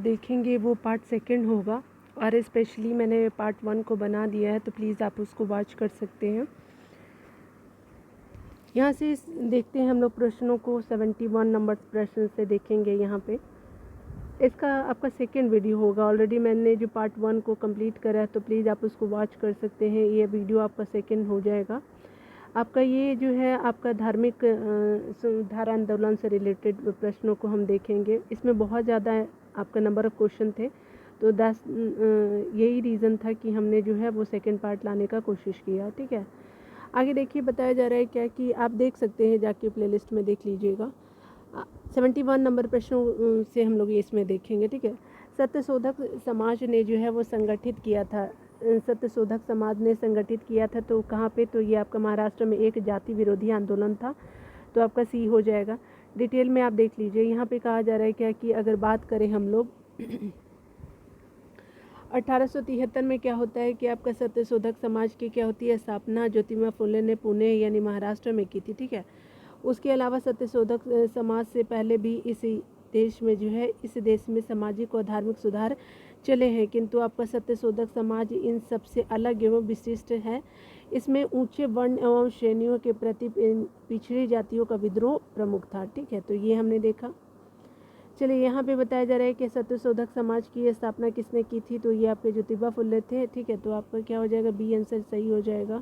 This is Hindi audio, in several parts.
देखेंगे वो पार्ट सेकंड होगा और स्पेशली मैंने पार्ट 1 को बना दिया है, तो प्लीज़ आप उसको वॉच कर सकते हैं। यहाँ से देखते हैं हम लोग प्रश्नों को। 71 नंबर प्रश्न से देखेंगे। यहाँ पे इसका आपका सेकंड वीडियो होगा। ऑलरेडी मैंने जो पार्ट 1 को कंप्लीट करा है, तो प्लीज़ आप उसको वॉच कर सकते हैं। ये वीडियो आपका सेकंड हो जाएगा। आपका ये जो है आपका धार्मिक सुधार आंदोलन से रिलेटेड प्रश्नों को हम देखेंगे। इसमें बहुत ज़्यादा आपका नंबर ऑफ क्वेश्चन थे, तो 10 यही रीज़न था कि हमने जो है वो सेकंड पार्ट लाने का कोशिश किया। ठीक है, आगे देखिए बताया जा रहा है क्या कि आप देख सकते हैं, जाके प्लेलिस्ट में देख लीजिएगा। 71 नंबर प्रश्नों से हम लोग इसमें देखेंगे। ठीक है, सत्यशोधक समाज ने जो है वो संगठित किया था। सत्यशोधक समाज ने संगठित किया था तो कहाँ पे? तो ये आपका महाराष्ट्र में एक जाति विरोधी आंदोलन था, तो आपका सी हो जाएगा। डिटेल में आप देख लीजिए। यहाँ पे कहा जा रहा है क्या कि अगर बात करें हम लोग 1873 में क्या होता है कि आपका सत्यशोधक समाज की क्या होती है स्थापना ज्योतिबा फुले ने पुणे यानी महाराष्ट्र में की थी। ठीक है, उसके अलावा सत्यशोधक समाज से पहले भी इस देश में जो है इस देश में सामाजिक और धार्मिक सुधार चले हैं, किंतु आपका सत्यशोधक समाज इन सबसे अलग एवं विशिष्ट है। इसमें ऊंचे वर्ण एवं श्रेणियों के प्रति पिछड़ी जातियों का विद्रोह प्रमुख था। ठीक है, तो ये हमने देखा। चलिए, यहाँ पे बताया जा रहा है कि सत्यशोधक समाज की स्थापना किसने की थी? तो ये आपके ज्योतिबा फुले थे। ठीक है, तो आपका क्या हो जाएगा? बी आंसर सही हो जाएगा।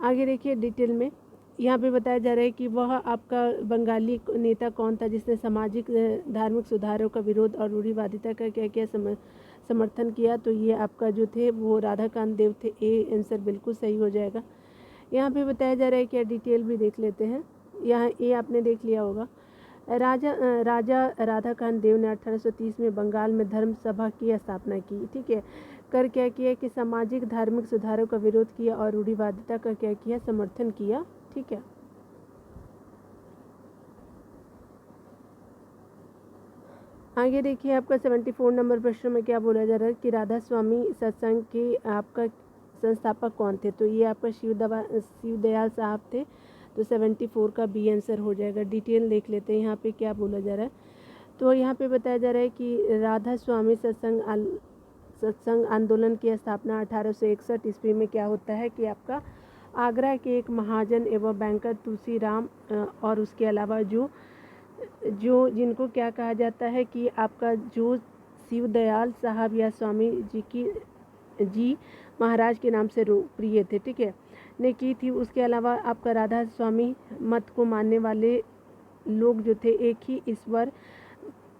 आगे देखिए डिटेल में। यहाँ पे बताया जा रहा है कि वह आपका बंगाली नेता कौन था जिसने सामाजिक धार्मिक सुधारों का विरोध और रूढ़िवादिता का क्या क्या समर्थन किया? तो ये आपका जो थे वो राधाकांत देव थे। ए आंसर बिल्कुल सही हो जाएगा। यहाँ पे बताया जा रहा है कि डिटेल भी देख लेते हैं। यहाँ ए आपने देख लिया होगा। राजा राधाकांत देव ने 1830 में बंगाल में धर्म सभा की स्थापना की। ठीक है, कर क्या किया कि सामाजिक धार्मिक सुधारों का विरोध किया और रूढ़िवादिता का क्या किया? समर्थन किया। ठीक है, आगे देखिए आपका 74 नंबर प्रश्न में क्या बोला जा रहा है कि राधा स्वामी सत्संग के आपका संस्थापक कौन थे? तो ये आपका शिवदयाल साहब थे। तो 74 का बी आंसर हो जाएगा। डिटेल देख लेते हैं यहाँ पे क्या बोला जा रहा है। तो यहाँ पे बताया जा रहा है कि राधा स्वामी सत्संग आंदोलन की स्थापना 1861 ईस्वी में क्या होता है कि आपका आगरा के एक महाजन एवं बैंकर तुलसीराम और उसके अलावा जो जिनको क्या कहा जाता है कि आपका जो शिवदयाल साहब या स्वामी जी महाराज के नाम से प्रिय थे। ठीक है, ने की थी। उसके अलावा आपका राधा स्वामी मत को मानने वाले लोग जो थे एक ही ईश्वर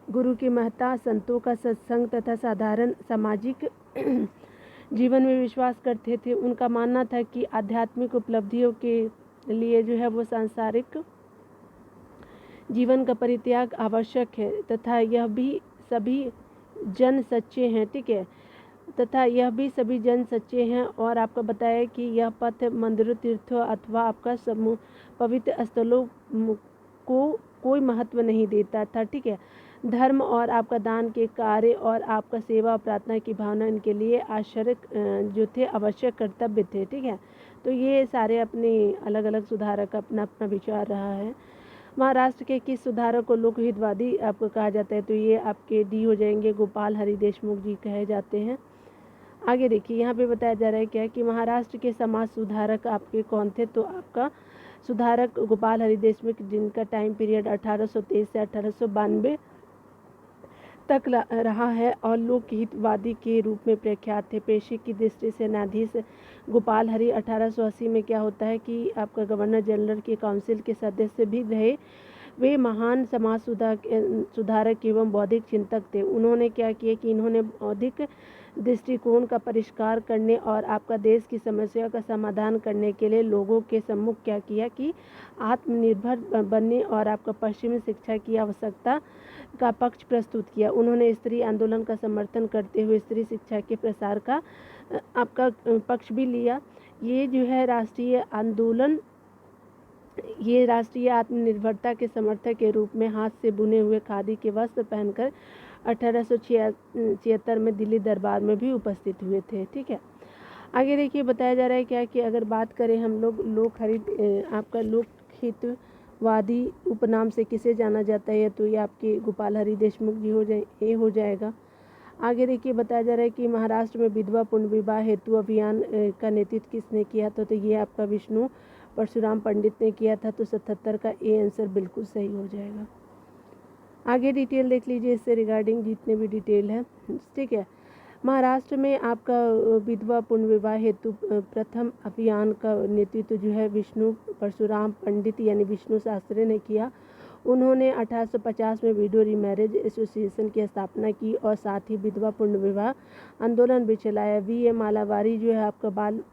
गुरु की महत्ता, संतों का सत्संग तथा साधारण सामाजिक जीवन में विश्वास करते थे। उनका मानना था कि आध्यात्मिक उपलब्धियों के लिए जो है वो सांसारिक जीवन का परित्याग आवश्यक है तथा यह भी सभी जन सच्चे हैं। ठीक है, तथा यह भी सभी जन सच्चे हैं। और आपका बताया कि यह पथ मंदिरों, तीर्थों अथवा आपका समूह पवित्र स्थलों को कोई महत्व नहीं देता था। ठीक है, धर्म और आपका दान के कार्य और आपका सेवा और प्रार्थना की भावना इनके लिए आश्चर्य जो थे आवश्यक कर्तव्य थे। ठीक है, तो ये सारे अपने अलग अलग सुधारक अपना अपना विचार रहा है। महाराष्ट्र के किस सुधारक को लोकहितवादी आपको कहा जाता है? तो ये आपके डी हो जाएंगे। गोपाल हरि देशमुख जी कहे जाते हैं। आगे देखिए, यहाँ पे बताया जा रहा है क्या कि महाराष्ट्र के समाज सुधारक आपके कौन थे? तो आपका सुधारक गोपाल हरि देशमुख, जिनका टाइम पीरियड 1823 से 1892 तक रहा है और लोकहितवादी के रूप में प्रख्यात थे। पेशे की दृष्टि से न्यायाधीश गोपाल हरि 1880 में क्या होता है कि आपका गवर्नर जनरल के काउंसिल के सदस्य भी रहे। वे महान समाज सुधारक एवं बौद्धिक चिंतक थे। उन्होंने क्या किया कि इन्होंने बौद्धिक दृष्टिकोण का परिष्कार करने और आपका देश की समस्या का समाधान करने के लिए लोगों के सम्मुख क्या किया कि आत्मनिर्भर बनने और आपका पश्चिमी शिक्षा की आवश्यकता का पक्ष प्रस्तुत किया। उन्होंने स्त्री आंदोलन का समर्थन करते हुए स्त्री शिक्षा के प्रसार का आपका पक्ष भी लिया। ये जो है राष्ट्रीय आंदोलन, ये राष्ट्रीय आत्मनिर्भरता के समर्थक के रूप में हाथ से बुने हुए खादी के वस्त्र पहनकर 1876 में दिल्ली दरबार में भी उपस्थित हुए थे। ठीक है, आगे देखिए बताया जा रहा है क्या कि अगर बात करें हम लोग आपका लोकहित वादी उपनाम से किसे जाना जाता है? तो ये आपके गोपाल हरि देशमुख जी हो जाएगा। आगे देखिए बताया जा रहा है कि महाराष्ट्र में विधवा पुनर्विवाह हेतु अभियान का नेतृत्व किसने किया था? तो ये आपका विष्णु परशुराम पंडित ने किया था। तो 77 का ए आंसर बिल्कुल सही हो जाएगा। आगे डिटेल देख लीजिए इससे रिगार्डिंग जितने भी डिटेल है, ठीक है। महाराष्ट्र में आपका विधवा पुनर्विवाह हेतु प्रथम अभियान का नेतृत्व जो है विष्णु परशुराम पंडित यानी विष्णु शास्त्री ने किया। उन्होंने 1850 में विडो रीमैरिज एसोसिएशन की स्थापना की और साथ ही विधवा पुनर्विवाह आंदोलन भी चलाया। वी एम मालावारी जो है आपका बाल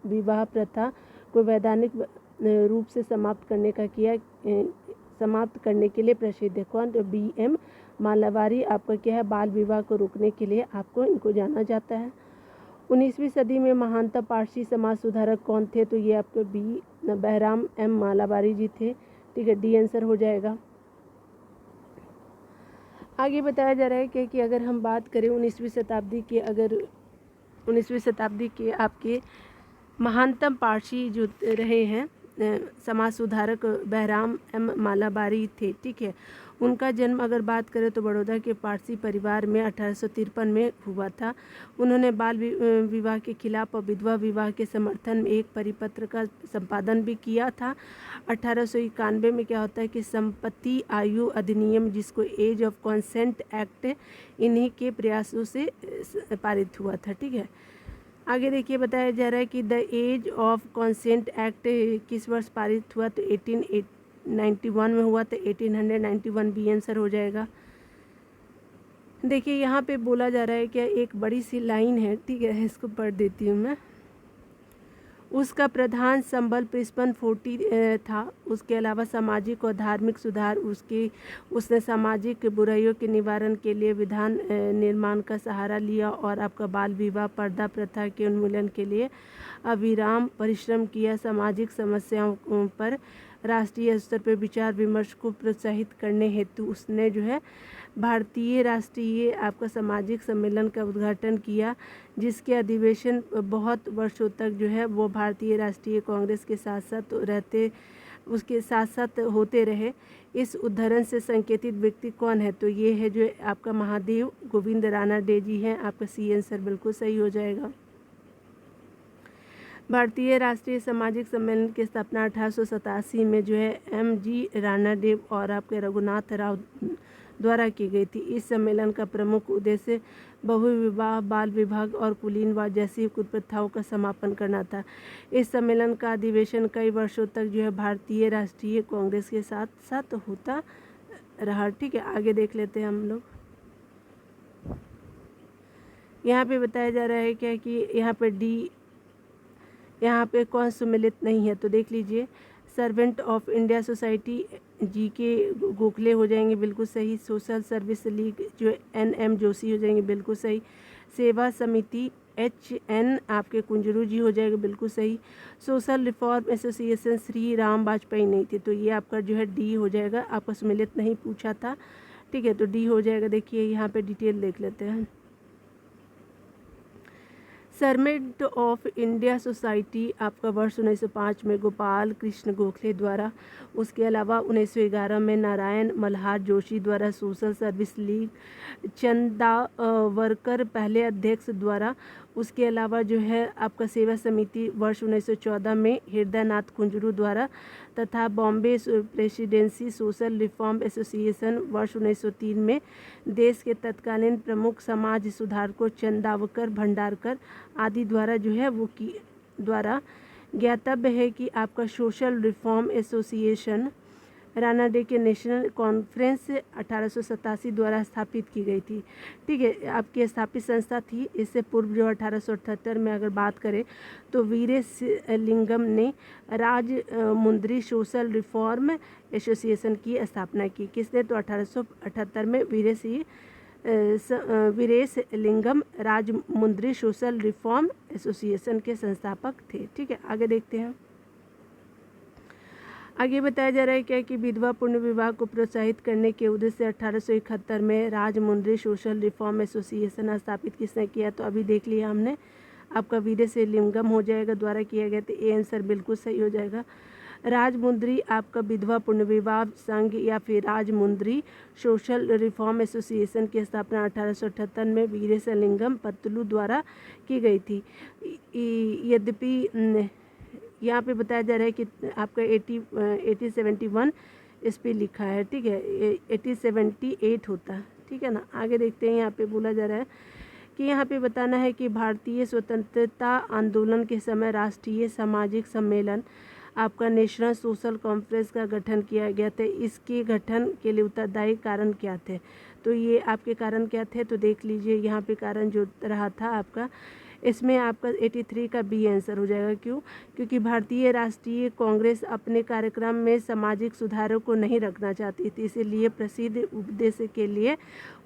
विवाह प्रथा को वैधानिक रूप से समाप्त करने के लिए प्रसिद्ध है। कौन? तो बी एम मालावारी आपका क्या है, बाल विवाह को रोकने के लिए आपको इनको जाना जाता है। 19वीं सदी में महानतम पारसी समाज सुधारक कौन थे? तो ये आपके बी बहराम एम मालावारी जी थे, ठीक है। डी आंसर हो जाएगा। आगे बताया जा रहा है कि अगर हम बात करें 19वीं शताब्दी के आपके महानतम पारसी जो रहे हैं समाज सुधारक बहराम एम मालावारी थे, ठीक है। उनका जन्म अगर बात करें तो बड़ौदा के पारसी परिवार में 1853 में हुआ था। उन्होंने बाल विवाह के खिलाफ और विधवा विवाह के समर्थन में एक परिपत्र का संपादन भी किया था। 1891 में क्या होता है कि संपत्ति आयु अधिनियम, जिसको एज ऑफ कॉन्सेंट एक्ट, इन्हीं के प्रयासों से पारित हुआ था, ठीक है। आगे देखिए बताया जा रहा है कि the age of consent act किस वर्ष पारित हुआ? तो 1891 में हुआ। तो 1891 बी आंसर हो जाएगा। देखिए यहाँ पे बोला जा रहा है कि एक बड़ी सी लाइन है, ठीक है, इसको पढ़ देती हूँ मैं। उसका प्रधान संबल प्रिस्पन फोर्टी था। उसके अलावा सामाजिक और धार्मिक सुधार, उसने सामाजिक बुराइयों के निवारण के लिए विधान निर्माण का सहारा लिया और आपका बाल विवाह पर्दा प्रथा के उन्मूलन के लिए अविराम परिश्रम किया। सामाजिक समस्याओं पर राष्ट्रीय स्तर पर विचार विमर्श को प्रोत्साहित करने हेतु उसने जो है भारतीय राष्ट्रीय आपका सामाजिक सम्मेलन का उद्घाटन किया, जिसके अधिवेशन बहुत वर्षों तक जो है वो भारतीय राष्ट्रीय कांग्रेस के साथ साथ होते रहे। इस उद्धरण से संकेतित व्यक्ति कौन है? तो ये है जो आपका महादेव गोविंद रानाडे जी हैं। आपका सी आंसर बिल्कुल सही हो जाएगा। भारतीय राष्ट्रीय सामाजिक सम्मेलन की स्थापना 1887 में जो है M.G. रानाडे और आपके रघुनाथ राव द्वारा की गई थी। इस सम्मेलन का प्रमुख उद्देश्य बहुविवाह, बाल विवाह और कुलीनवाद जैसी कुप्रथाओं का समापन करना था। इस सम्मेलन का अधिवेशन कई वर्षों तक जो है भारतीय राष्ट्रीय कांग्रेस के साथ साथ होता रहा, ठीक है। आगे देख लेते हैं हम लोग। यहाँ पे बताया जा रहा है क्या कि यहाँ पे कौन सम्मिलित नहीं है? तो देख लीजिए, सर्वेंट ऑफ इंडिया सोसाइटी जी के गोखले हो जाएंगे बिल्कुल सही। सोशल सर्विस लीग जो NM जोशी हो जाएंगे बिल्कुल सही। सेवा समिति HN आपके कुंजरू जी हो जाएगा बिल्कुल सही। Social reform association Shri Ram Vajpayee नहीं थे, तो ये आपका जो है डी हो जाएगा। आपका सम्मिलित नहीं पूछा था, ठीक है, तो डी हो जाएगा। देखिए यहाँ पे डिटेल देख लेते हैं। सर्वेंट ऑफ इंडिया सोसाइटी आपका वर्ष 1905 में गोपाल कृष्ण गोखले द्वारा, उसके अलावा 1911 में नारायण मल्हार जोशी द्वारा, सोशल सर्विस लीग चंदावरकर पहले अध्यक्ष द्वारा, उसके अलावा जो है आपका सेवा समिति वर्ष 1914 में हृदयनाथ कुंजरू द्वारा, तथा Bombay presidency social reform association वर्ष 1903 में देश के तत्कालीन प्रमुख समाज सुधारकों चंदावकर, भंडारकर आदि द्वारा जो है वो द्वारा ज्ञातव्य है कि आपका सोशल रिफॉर्म एसोसिएशन रानाडे के नेशनल कॉन्फ्रेंस 1887 द्वारा स्थापित की गई थी, ठीक है। आपकी स्थापित संस्था थी। इससे पूर्व जो 1878 में अगर बात करें तो वीरेशलिंगम ने राजमुंद्री सोशल रिफॉर्म एसोसिएशन की स्थापना की। किसने? तो 1878 में Veeresalingam Rajahmundry social reform association के संस्थापक थे, ठीक है। आगे देखते हैं। आगे बताया जा रहा है क्या कि विधवा पुनर्विवाह को प्रोत्साहित करने के उद्देश्य से 1871 में राजमुंद्री सोशल रिफॉर्म एसोसिएशन स्थापित किसने किया? तो अभी देख लिया हमने, आपका वीरेशलिंगम हो जाएगा द्वारा किया गया। तो ए आंसर बिल्कुल सही हो जाएगा। राजमुंद्री आपका विधवा पुनर्विवाह संघ या फिर राजमुंद्री सोशल रिफॉर्म एसोसिएशन की स्थापना 1878 में वीरेशलिंगम पत्तलू द्वारा की गई थी। यद्यपि यहाँ पे बताया जा रहा है कि आपका 1871 इस पे लिखा है, ठीक है, 1878 होता है, ठीक है ना। आगे देखते हैं, यहाँ पे बोला जा रहा है कि यहाँ पे बताना है कि भारतीय स्वतंत्रता आंदोलन के समय राष्ट्रीय सामाजिक सम्मेलन आपका नेशनल सोशल कॉन्फ्रेंस का गठन किया गया था। इसके गठन के लिए उत्तरदायी कारण क्या थे? तो ये आपके कारण क्या थे, तो देख लीजिए यहाँ पे कारण जो रहा था आपका, इसमें आपका 83 का बी आंसर हो जाएगा। क्यों? क्योंकि भारतीय राष्ट्रीय कांग्रेस अपने कार्यक्रम में सामाजिक सुधारों को नहीं रखना चाहती थी, इसीलिए प्रसिद्ध उद्देश्य के लिए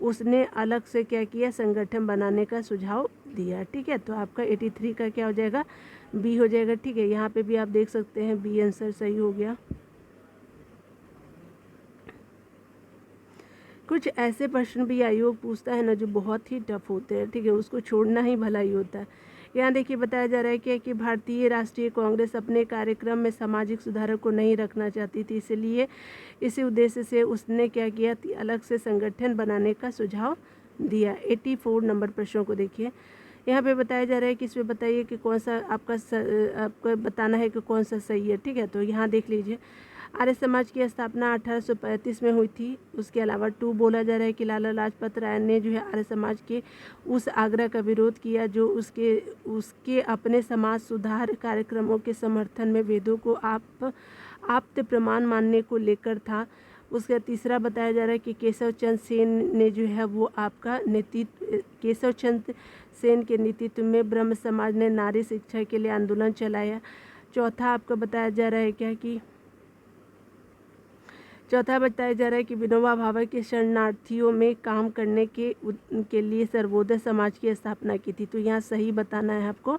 उसने अलग से क्या किया, संगठन बनाने का सुझाव दिया, ठीक है। तो आपका 83 का क्या हो जाएगा, बी हो जाएगा, ठीक है। यहाँ पे भी आप देख सकते हैं बी आंसर सही हो गया। कुछ ऐसे प्रश्न भी आयोग पूछता है ना जो बहुत ही टफ होते हैं, ठीक है, उसको छोड़ना ही भला ही होता है। यहाँ देखिए बताया जा रहा है कि भारतीय राष्ट्रीय कांग्रेस अपने कार्यक्रम में सामाजिक सुधारों को नहीं रखना चाहती थी, इसलिए इसी उद्देश्य से उसने क्या किया, अलग से संगठन बनाने का सुझाव दिया। 84 नंबर प्रश्नों को देखिए। यहाँ पे बताया जा रहा है कि इसमें बताइए कि कौन सा आपका बताना है कि कौन सा सही है, ठीक है। तो यहाँ देख लीजिए, आर्य समाज की स्थापना 1835 में हुई थी। उसके अलावा 2 बोला जा रहा है कि लाला लाजपत राय ने जो है आर्य समाज के उस आग्रह का विरोध किया जो उसके अपने समाज सुधार कार्यक्रमों के समर्थन में वेदों को आप्त प्रमाण मानने को लेकर था। उसका तीसरा बताया जा रहा है कि केशव चंद्र सेन ने जो है वो आपका केशव चंद्र सेन के नेतृत्व में ब्रह्म समाज ने नारी शिक्षा के लिए आंदोलन चलाया। चौथा बताया जा रहा है कि विनोबा भावे के शरणार्थियों में काम करने के लिए सर्वोदय समाज की स्थापना की थी। तो यहाँ सही बताना है आपको,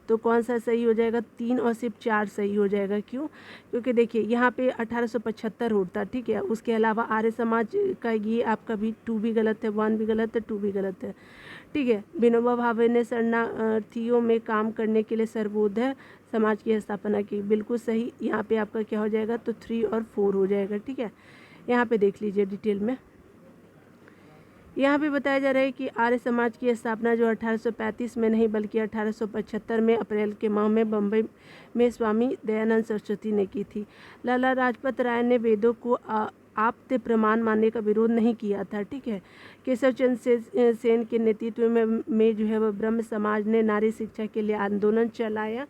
तो कौन सा सही हो जाएगा, 3 और सिर्फ 4 सही हो जाएगा। क्यों? क्योंकि देखिए यहाँ पे 1875 होता, ठीक है। उसके अलावा आर्य समाज का ये आपका भी 2 भी गलत है, 1 भी गलत है, 2 भी गलत है, ठीक है। विनोबा भावे ने शरणार्थियों में काम करने के लिए सर्वोदय समाज की स्थापना की, बिल्कुल सही। यहाँ पे आपका क्या हो जाएगा, तो 3 और 4 हो जाएगा, ठीक है। यहाँ पे देख लीजिए डिटेल में। यहाँ पे बताया जा रहा है कि आर्य समाज की स्थापना जो 1835 में नहीं बल्कि 1875 में अप्रैल के माह में बम्बई में स्वामी दयानंद सरस्वती ने की थी। लाला लाजपत राय ने वेदों को आप्त प्रमाण मानने का विरोध नहीं किया था, ठीक है। केशव चंद्र सेन के नेतृत्व में जो है वह ब्रह्म समाज ने नारी शिक्षा के लिए आंदोलन चलाया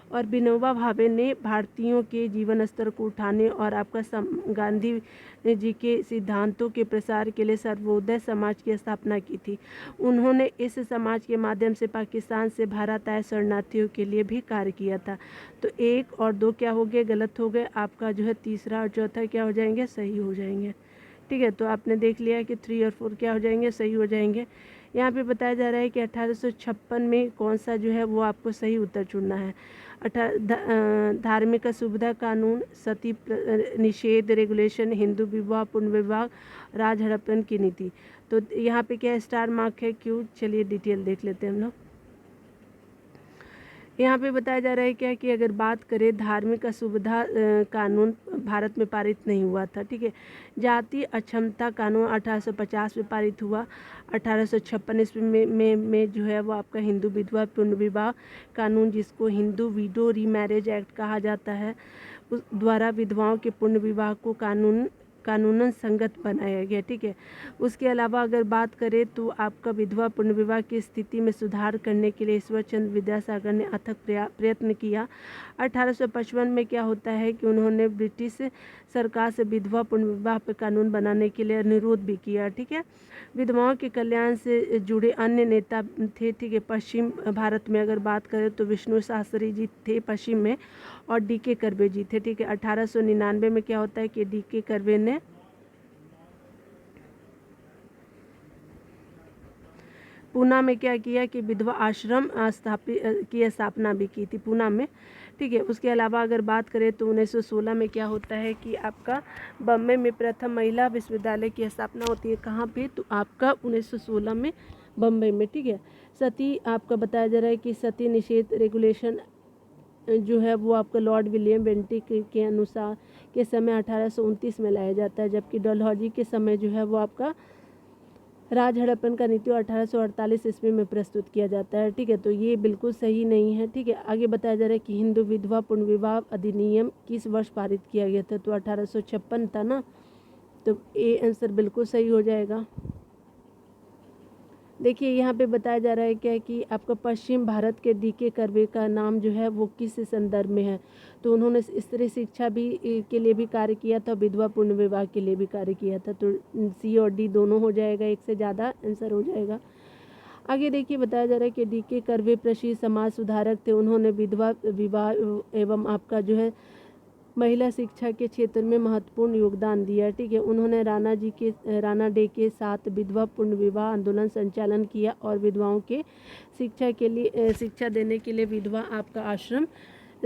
और विनोबा भावे ने भारतीयों के जीवन स्तर को उठाने और आपका गांधी जी के सिद्धांतों के प्रसार के लिए सर्वोदय समाज की स्थापना की थी। उन्होंने इस समाज के माध्यम से पाकिस्तान से भारत आए शरणार्थियों के लिए भी कार्य किया था। तो 1 और 2 क्या हो गए, गलत हो गए। आपका जो है तीसरा और चौथा क्या हो जाएंगे, सही हो जाएंगे, ठीक है। तो आपने देख लिया कि 3 और 4 क्या हो जाएंगे, सही हो जाएंगे। यहाँ पे बताया जा रहा है कि 1856 में कौन सा जो है वो आपको सही उत्तर चुनना है। धार्मिक सुविधा कानून, सती निषेध रेगुलेशन, हिंदू विवाह पुनर्विवाह, राज हड़प्पन की नीति। तो यहाँ पे क्या स्टार मार्क है, क्यों? चलिए डिटेल देख लेते हैं हम लोग। यहाँ पे बताया जा रहा है क्या कि अगर बात करें धार्मिक असुविधा कानून भारत में पारित नहीं हुआ था, ठीक है। जाति अक्षमता कानून 1850 में पारित हुआ। 1856 ईस्वी में जो है वो आपका हिंदू विधवा पुनर्विवाह कानून, जिसको हिंदू विडो रीमैरिज एक्ट कहा जाता है, उस द्वारा विधवाओं के पुनर्विवाह को कानूनन संगत बनाया गया, ठीक है। उसके अलावा अगर बात करें तो आपका विधवा पुनर्विवाह की स्थिति में सुधार करने के लिए ईश्वर चंद्र विद्यासागर ने अथक प्रयत्न किया। 1855 में क्या होता है कि उन्होंने ब्रिटिश सरकार से विधवा पुनर्विवाह पर कानून बनाने के लिए अनुरोध भी किया, ठीक है। विधवाओं के कल्याण से जुड़े अन्य नेता थे, ठीक है। पश्चिम भारत में अगर बात करें तो विष्णु शास्त्री जी थे पश्चिम में, और D.K. कर्वे जी थे, ठीक है। 1899 में क्या होता है कि D.K. कर्वे ने पूना में क्या किया कि विधवा आश्रम की स्थापना भी की थी पूना में, ठीक है। उसके अलावा अगर बात करें तो 1916 में क्या होता है कि आपका बम्बई में प्रथम महिला विश्वविद्यालय की स्थापना होती है। कहाँ पे? तो आपका 1916 में बम्बई में, ठीक है। सती आपका बताया जा रहा है कि सती निषेध रेगुलेशन जो है वो आपका लॉर्ड विलियम बेंटिक के अनुसार के समय 1829 में लाया जाता है, जबकि डलहौजी के समय जो है वो आपका राज हड़प्पन का नीति 1848 ईस्वी में प्रस्तुत किया जाता है। ठीक है, तो ये बिल्कुल सही नहीं है। ठीक है, आगे बताया जा रहा है कि हिंदू विधवा पुनर्विवाह अधिनियम किस वर्ष पारित किया गया था, तो 1856 था ना, तो ए आंसर बिल्कुल सही हो जाएगा। देखिए यहाँ पे बताया जा रहा है क्या कि आपका पश्चिम भारत के डीके कर्वे का नाम जो है वो किस संदर्भ में है, तो उन्होंने स्त्री शिक्षा भी के लिए भी कार्य किया था, विधवा पुनर्विवाह के लिए भी कार्य किया था, तो सी और डी दोनों हो जाएगा, एक से ज़्यादा आंसर हो जाएगा। आगे देखिए बताया जा रहा है कि डीके कर्वे प्रसिद्ध समाज सुधारक थे, उन्होंने विधवा विवाह एवं आपका जो है महिला शिक्षा के क्षेत्र में महत्वपूर्ण योगदान दिया। ठीक है, उन्होंने राणा डे के साथ विधवा पुनर्विवाह आंदोलन संचालन किया और विधवाओं के शिक्षा देने के लिए विधवा आपका आश्रम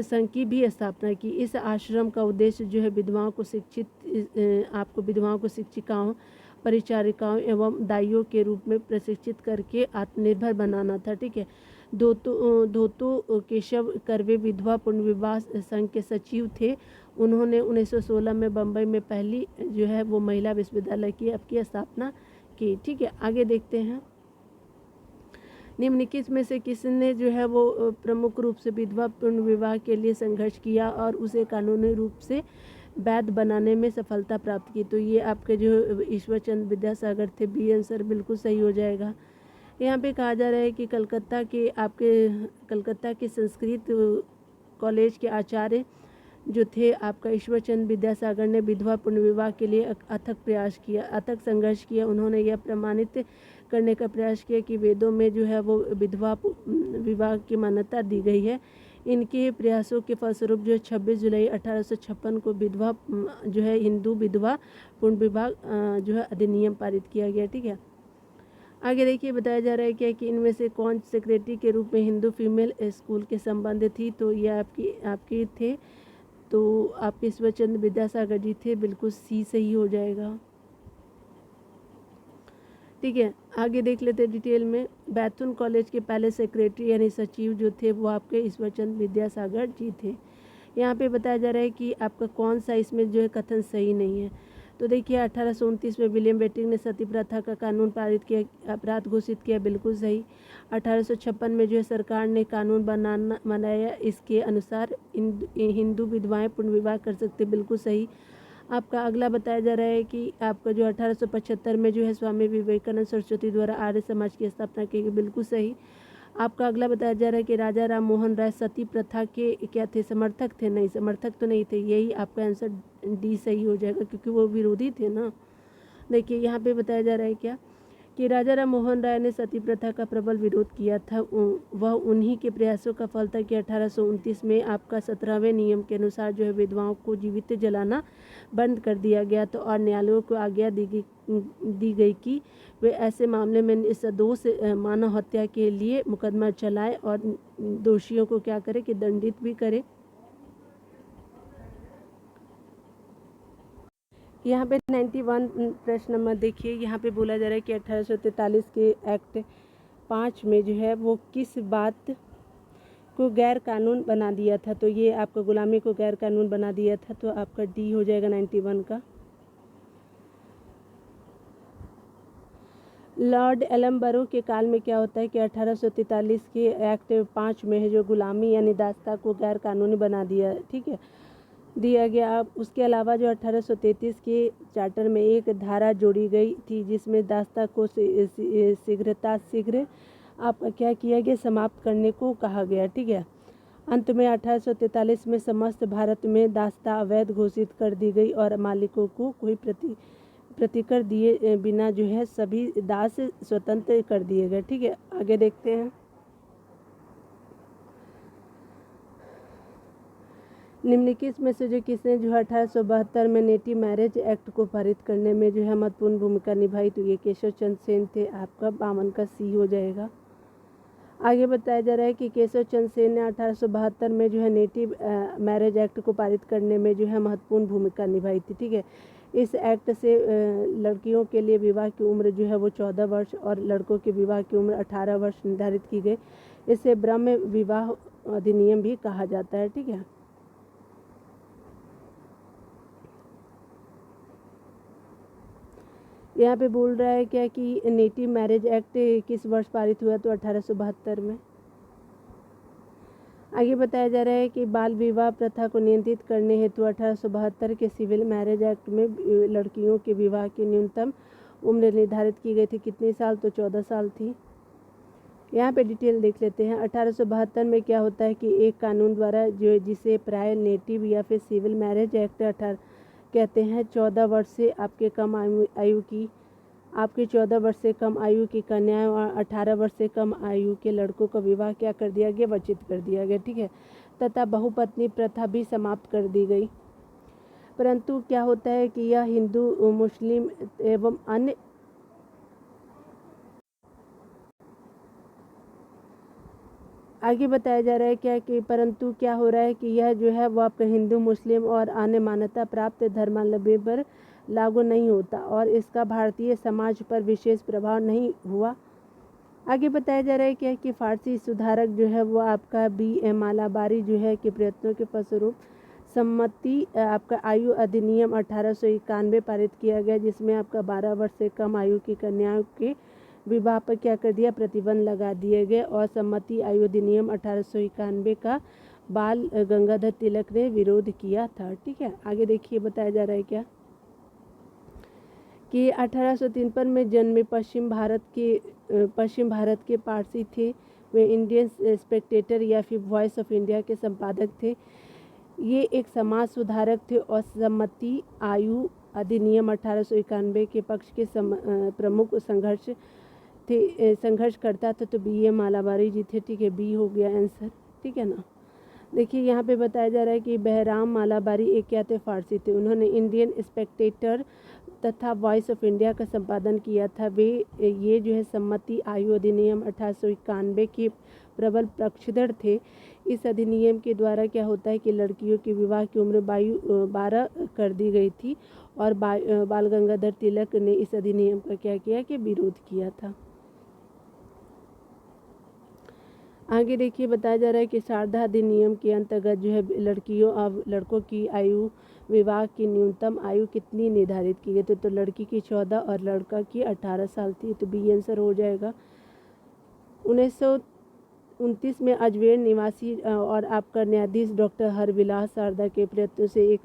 संघ की भी स्थापना की। इस आश्रम का उद्देश्य जो है विधवाओं को शिक्षिकाओं, परिचारिकाओं एवं दाइयों के रूप में प्रशिक्षित करके आत्मनिर्भर बनाना था। ठीक है, धोतो केशव कर्वे विधवा पुनर्विवाह संघ के सचिव थे। उन्होंने 1916 में बम्बई में पहली जो है वो महिला विश्वविद्यालय की स्थापना की। ठीक है, आगे देखते हैं। निम्नलिखित में से किसने जो है वो प्रमुख रूप से विधवा पुनर्विवाह के लिए संघर्ष किया और उसे कानूनी रूप से वैध बनाने में सफलता प्राप्त की, तो ये आपके जो ईश्वरचंद्र विद्यासागर थे, बी आंसर बिल्कुल सही हो जाएगा। यहाँ पे कहा जा रहा है कि कलकत्ता के संस्कृत कॉलेज के आचार्य जो थे आपका ईश्वरचंद्र विद्यासागर ने विधवा पुनर्विवाह के लिए अथक संघर्ष किया। उन्होंने यह प्रमाणित करने का प्रयास किया कि वेदों में जो है वो विधवा विवाह की मान्यता दी गई है। इनके प्रयासों के फलस्वरूप जो है 26 जुलाई 1856 को विधवा जो है हिंदू विधवा पुनर्विवाह जो है अधिनियम पारित किया गया। ठीक है, आगे देखिए बताया जा रहा है क्या कि इनमें से कौन सेक्रेटरी के रूप में हिंदू फीमेल स्कूल के संबंध थी, तो ये आपके थे, तो आपके ईश्वरचंद्र विद्यासागर जी थे, बिल्कुल सी सही हो जाएगा। ठीक है, आगे देख लेते हैं डिटेल में। बैतूल कॉलेज के पहले सेक्रेटरी यानी सचिव जो थे वो आपके ईश्वरचंद्र विद्यासागर जी थे। यहाँ पे बताया जा रहा है कि आपका कौन सा इसमें जो है कथन सही नहीं है, तो देखिए 1829 में विलियम बेंटिक ने सती प्रथा का कानून पारित किया, अपराध घोषित किया, बिल्कुल सही। 1856 में जो है सरकार ने कानून बनाया, इसके अनुसार हिंदू विधवाएं पुनर्विवाह कर सकते, बिल्कुल सही। आपका अगला बताया जा रहा है कि आपका जो 1875 में जो है स्वामी विवेकानंद सरस्वती द्वारा आर्य समाज की स्थापना की गई, बिल्कुल सही। आपका अगला बताया जा रहा है कि राजा राम मोहन राय सती प्रथा के क्या थे, समर्थक थे, नहीं समर्थक तो नहीं थे, यही आपका आंसर डी सही हो जाएगा क्योंकि वो विरोधी थे ना। देखिए यहाँ पे बताया जा रहा है क्या कि राजा राम मोहन राय ने सती प्रथा का प्रबल विरोध किया था। वह उन्हीं के प्रयासों का फल था कि 1829 में आपका 17वें नियम के अनुसार जो है विधवाओं को जीवित जलाना बंद कर दिया गया, तो और न्यायालयों को आज्ञा दी गई कि वे ऐसे मामले में निर्दोष मानव हत्या के लिए मुकदमा चलाए और दोषियों को क्या करे कि दंडित भी करे। यहाँ पे 91 प्रश्न नंबर देखिए, यहाँ पे बोला जा रहा है कि 1843 के एक्ट 5 में जो है वो किस बात को गैर कानून बना दिया था, तो ये आपका गुलामी को गैर कानून बना दिया था, तो आपका डी हो जाएगा 91 का। लॉर्ड एलम्बरो के काल में क्या होता है कि 1843 के एक्ट 5 में है जो गुलामी यानी दास्ता को गैर कानूनी बना दिया, ठीक है, दिया गया। अब उसके अलावा जो 1833 के चार्टर में एक धारा जोड़ी गई थी जिसमें दास्ता को शीघ्र आप क्या किया गया, समाप्त करने को कहा गया। ठीक है, अंत में 1843 में समस्त भारत में दास्ता अवैध घोषित कर दी गई और मालिकों को कोई प्रतिकर दिए बिना जो है सभी दास स्वतंत्र कर दिए गए। ठीक है, आगे देखते हैं। निम्नलिखित में से जो किसने जो है 1872 में नेटिव मैरिज एक्ट को पारित करने में जो है महत्वपूर्ण भूमिका निभाई, तो ये केशव चंद्र सेन थे, आपका 52 का सी हो जाएगा। आगे बताया जा रहा है कि केशव चंद्र सेन ने 1872 में जो है नेटिव मैरिज एक्ट को पारित करने में जो है महत्वपूर्ण भूमिका निभाई थी। ठीक है, इस एक्ट से लड़कियों के लिए विवाह की उम्र जो है वो 14 वर्ष और लड़कों के विवाह की उम्र 18 वर्ष निर्धारित की गई। इससे ब्रह्म विवाह अधिनियम भी कहा जाता है। ठीक है, यहाँ पे बोल रहा है क्या कि नेटिव मैरिज एक्ट किस वर्ष पारित हुआ, तो 1872 में। आगे बताया जा रहा है कि बाल विवाह प्रथा को नियंत्रित करने हेतु 1872 के सिविल मैरिज एक्ट में लड़कियों के विवाह की न्यूनतम उम्र निर्धारित की गई थी। कितने साल, तो 14 साल थी। यहाँ पे डिटेल देख लेते हैं। 1872 में क्या होता है कि एक कानून द्वारा जो जिसे प्राय नेटिव या फिर सिविल मैरिज एक्ट 18 कहते हैं, 14 वर्ष से आपके कम आयु की 14 वर्ष से कम आयु की कन्याएं और 18 वर्ष से कम आयु के लड़कों का विवाह क्या कर दिया गया, वंचित कर दिया गया। ठीक है, तथा बहुपत्नी प्रथा भी समाप्त कर दी गई। परंतु क्या होता है कि यह हिंदू, मुस्लिम एवं अन्य आगे बताया जा रहा है क्या कि परंतु क्या हो रहा है कि यह जो है वो आपका हिंदू, मुस्लिम और अन्य मान्यता प्राप्त धर्मावलंबी पर लागू नहीं होता और इसका भारतीय समाज पर विशेष प्रभाव नहीं हुआ। आगे बताया जा रहा है क्या कि फारसी सुधारक जो है वो आपका B.M. मालाबारी जो है कि प्रयत्नों के फलस्वरूप सम्मति आपका आयु अधिनियम 1891 पारित किया गया, जिसमें आपका 12 वर्ष से कम आयु की कन्याओं के विवाह पर क्या कर दिया, प्रतिबंध लगा दिए गए। और सम्मति आयु अधिनियम 1891 का बाल गंगाधर तिलक ने विरोध किया था। ठीक है, आगे देखिए बताया जा रहा है क्या कि 1853 में जन्मे पश्चिम भारत के पारसी थे। वे इंडियन स्पेक्टेटर या फिर वॉइस ऑफ इंडिया के संपादक थे। ये एक समाज सुधारक थे और सम्मति आयु अधिनियम 1891 के पक्ष के प्रमुख संघर्षकर्ता थे। तो B.M. मालाबारी जी थे। ठीक है, बी हो गया आंसर। ठीक है ना। देखिए यहाँ पे बताया जा रहा है कि बहराम मालाबारी एक क्या थे, फारसी थे। उन्होंने इंडियन स्पेक्टेटर तथा वॉइस ऑफ इंडिया का संपादन किया था। वे ये जो है सम्मति आयु अधिनियम 1891 के प्रबल पक्षधर थे। इस अधिनियम के द्वारा क्या होता है कि लड़कियों की विवाह की उम्र 12 कर दी गई थी और बाल गंगाधर तिलक ने इस अधिनियम का क्या किया कि विरोध किया था। आगे देखिए बताया जा रहा है कि शारदा अधिनियम के अंतर्गत जो है लड़कियों और लड़कों की आयु विवाह की न्यूनतम आयु कितनी निर्धारित की गई थी, तो लड़की की 14 और लड़का की 18 साल थी। तो बी आंसर हो जाएगा। 1929 में अजमेर निवासी और आपका न्यायाधीश डॉक्टर हरविलास शारदा के प्रयत्न से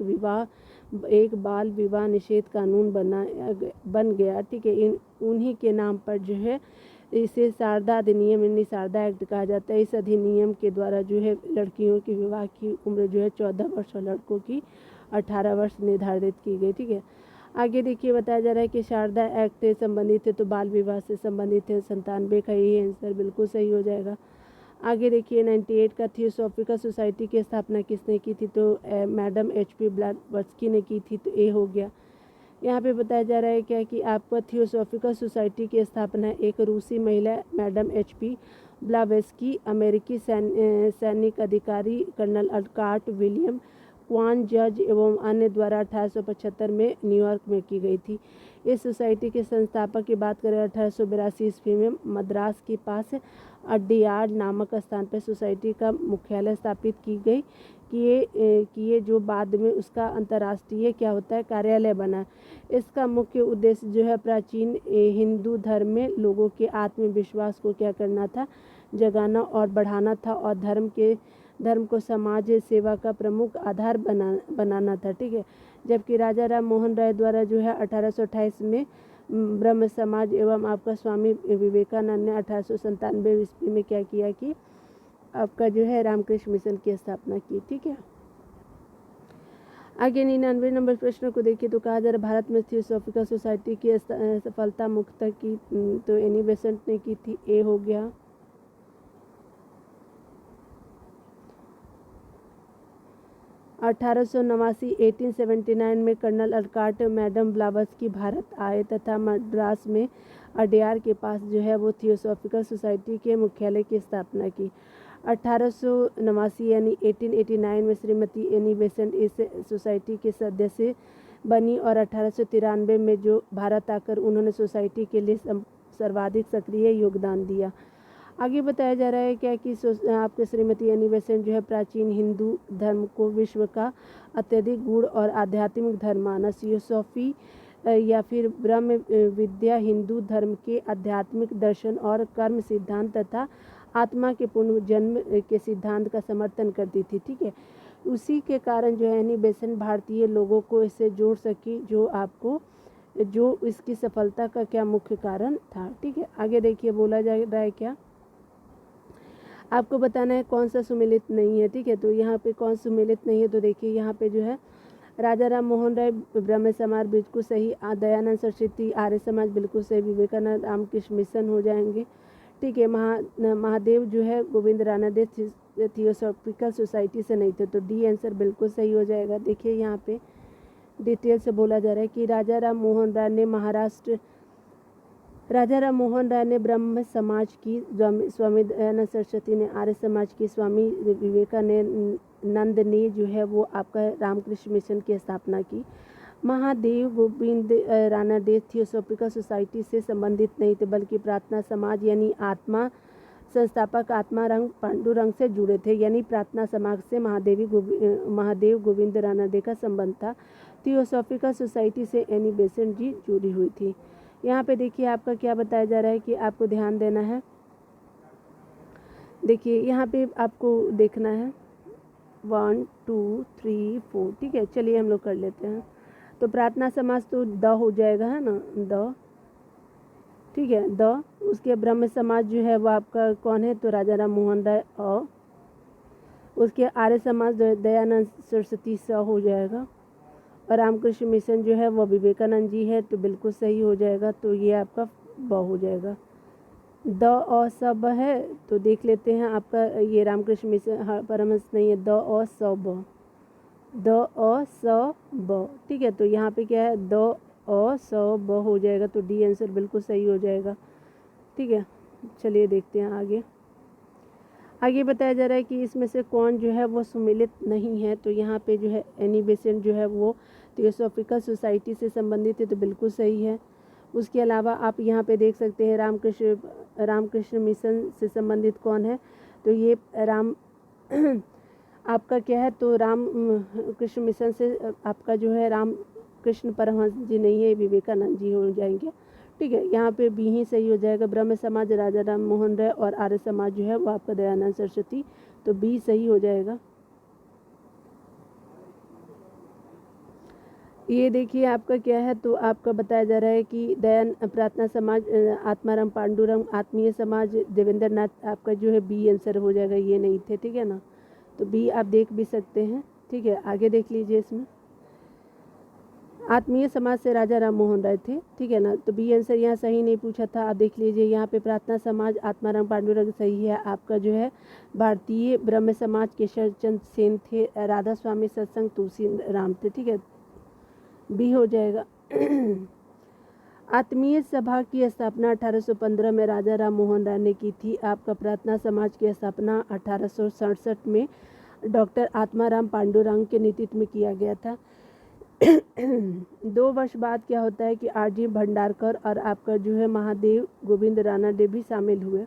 एक बाल विवाह निषेध कानून बन गया। ठीक है, उन्हीं के नाम पर जो है इसे शारदा अधिनियम यानी शारदा एक्ट कहा जाता है। इस अधिनियम के द्वारा जो है लड़कियों की विवाह की उम्र जो है 14 वर्ष और लड़कों की 18 वर्ष निर्धारित की गई। ठीक है, आगे देखिए बताया जा रहा है कि शारदा एक्ट से संबंधित है, तो बाल विवाह से संबंधित है। 97 का यही आंसर बिल्कुल सही हो जाएगा। आगे देखिए 98 का थियोसॉफिकल सोसाइटी की स्थापना किसने की थी, तो मैडम H.P. ब्लैवत्स्की ने की थी। तो ए हो गया। यहाँ पे बताया जा रहा है क्या कि आपको थियोसॉफिकल सोसाइटी की स्थापना एक रूसी महिला मैडम H.P. ब्लैवत्स्की, अमेरिकी सैनिक अधिकारी कर्नल अल्कार्ट विलियम क्वान जज एवं अन्य द्वारा 1875 में न्यूयॉर्क में की गई थी। इस सोसाइटी के संस्थापक की बात करें 1882 ईस्वी में मद्रास के पास अड्डियार्ड नामक स्थान पर सोसाइटी का मुख्यालय स्थापित की गई कि ये जो बाद में उसका अंतर्राष्ट्रीय क्या होता है कार्यालय बना। इसका मुख्य उद्देश्य जो है प्राचीन हिंदू धर्म में लोगों के आत्मविश्वास को क्या करना था, जगाना और बढ़ाना था और धर्म को समाज सेवा का प्रमुख आधार बनाना था। ठीक है, जबकि राजा राम मोहन राय द्वारा जो है 1828 में ब्रह्म समाज एवं आपका स्वामी विवेकानंद ने 1897 ईस्वी में क्या किया कि आपका जो है रामकृष्ण मिशन की स्थापना की। ठीक है, आगे 99 नंबर प्रश्न को देखिए तो कहा जा रहा भारत में थियोसॉफिकल सोसाइटी की सफलता मुख्यतः की तो एनी बेसेंट ने की थी। ए हो गया। 1879 में कर्नल अल्कार्ट मैडम ब्लैवत्स्की भारत आए तथा मद्रास में अड्यार के पास जो है वो थियोसॉफिकल सोसाइटी के मुख्यालय की स्थापना की। 1889 यानी 1889 में श्रीमती एनी बेसेंट इस सोसाइटी के सदस्य बनी और 1893 में जो भारत आकर उन्होंने सोसाइटी के लिए सर्वाधिक सक्रिय योगदान दिया। आगे बताया जा रहा है क्या कि आपके श्रीमती एनी बेसेंट जो है प्राचीन हिंदू धर्म को विश्व का अत्यधिक गूढ़ और आध्यात्मिक धर्म माना। थियोसॉफी या फिर ब्रह्म विद्या हिंदू धर्म के आध्यात्मिक दर्शन और कर्म सिद्धांत तथा आत्मा के पुनर्जन्म के सिद्धांत का समर्थन करती थी। ठीक है, उसी के कारण जो है एनी बेसेंट भारतीय लोगों को इससे जोड़ सकी, जो इसकी सफलता का क्या मुख्य कारण था। ठीक है, आगे देखिए बोला जा रहा है क्या, आपको बताना है कौन सा सुमेलित नहीं है। ठीक है, तो यहाँ पे कौन सुमेलित नहीं है, तो देखिए यहाँ पे जो है राजा राम मोहन राय ब्रह्म समाज बिल्कुल सही, दयानंद सरस्वती आर्य समाज बिल्कुल सही, विवेकानंद रामकृष्ण मिशन हो जाएंगे। ठीक है, महादेव जो है गोविंद रानादेव थियोसॉफिकल सोसाइटी से नहीं थे, तो डी आंसर बिल्कुल सही हो जाएगा। देखिए यहाँ पे डिटेल से बोला जा रहा है कि राजा राम मोहन राय ने ब्रह्म समाज की, स्वामी दयानंद सरस्वती ने आर्य समाज की, स्वामी विवेकानंद ने जो है वो आपका रामकृष्ण मिशन की स्थापना की। महादेव गोविंद रानादेव थियोसॉफिकल सोसाइटी से संबंधित नहीं थे, बल्कि प्रार्थना समाज यानी आत्मा संस्थापक आत्मारंग पांडुरंग से जुड़े थे, यानी प्रार्थना समाज से महादेव गोविंद रानादेव का संबंध था। थियोसॉफिकल सोसाइटी से एनी बेसेंट जी जुड़ी हुई थी। यहाँ पे देखिए आपका क्या बताया जा रहा है कि आपको ध्यान देना है। देखिए यहाँ पे आपको देखना है 1 2 3 4। ठीक है, चलिए हम लोग कर लेते हैं। तो प्रार्थना समाज तो द हो जाएगा, है ना, द। ठीक है, द। उसके ब्रह्म समाज जो है वो आपका कौन है, तो राजा राम मोहन राय। उसके आर्य समाज दयानंद सरस्वती स हो जाएगा, और रामकृष्ण मिशन जो है वो विवेकानंद जी है, तो बिल्कुल सही हो जाएगा। तो ये आपका ब हो जाएगा। द और स ब है, तो देख लेते हैं आपका ये रामकृष्ण मिशन परमहंस नहीं है, द और स ब, द और स ब। ठीक है, तो यहाँ पे क्या है, द और स ब हो जाएगा, तो डी आंसर बिल्कुल सही हो जाएगा। ठीक है, चलिए देखते हैं आगे बताया जा रहा है कि इसमें से कौन जो है वो सुमेलित नहीं है। तो यहाँ पे जो है एनी बेसेंट जो है वो थियोसॉफिकल सोसाइटी से संबंधित है, तो बिल्कुल सही है। उसके अलावा आप यहाँ पे देख सकते हैं रामकृष्ण मिशन से संबंधित कौन है, तो ये आपका क्या है, तो राम कृष्ण मिशन से आपका जो है राम कृष्ण परमहंस जी नहीं है, विवेकानंद जी हो जाएंगे। ठीक है, यहाँ पे बी ही सही हो जाएगा। ब्रह्म समाज राजा राम मोहन राय, और आर्य समाज जो है वो आपका दयानंद सरस्वती, तो बी सही हो जाएगा। ये देखिए आपका क्या है, तो आपका बताया जा रहा है कि प्रार्थना समाज आत्माराम पांडुरंग आत्मीय समाज देवेंद्र नाथ, आपका जो है बी आंसर हो जाएगा, ये नहीं थे। ठीक है ना, तो बी आप देख भी सकते हैं। ठीक है, आगे देख लीजिए। इसमें आत्मीय समाज से राजा राम मोहन राय थे। ठीक है ना, तो बी आंसर यहाँ सही नहीं पूछा था। आप देख लीजिए यहाँ पे प्रार्थना समाज आत्माराम पांडुरंग सही है। आपका जो है भारतीय ब्रह्म समाज केशव चंद्र सेन थे, राधा स्वामी सत्संग तुलसी राम थे। ठीक है, बी हो जाएगा। आत्मीय सभा की स्थापना 1815 में राजा राम मोहन राय ने की थी। आपका प्रार्थना समाज की स्थापना 1867 में डॉक्टर आत्माराम पांडुरंग के नेतृत्व में किया गया था। 2 वर्ष बाद क्या होता है कि आरजी भंडारकर और आपका जो है महादेव गोविंद रानादेव भी शामिल हुए।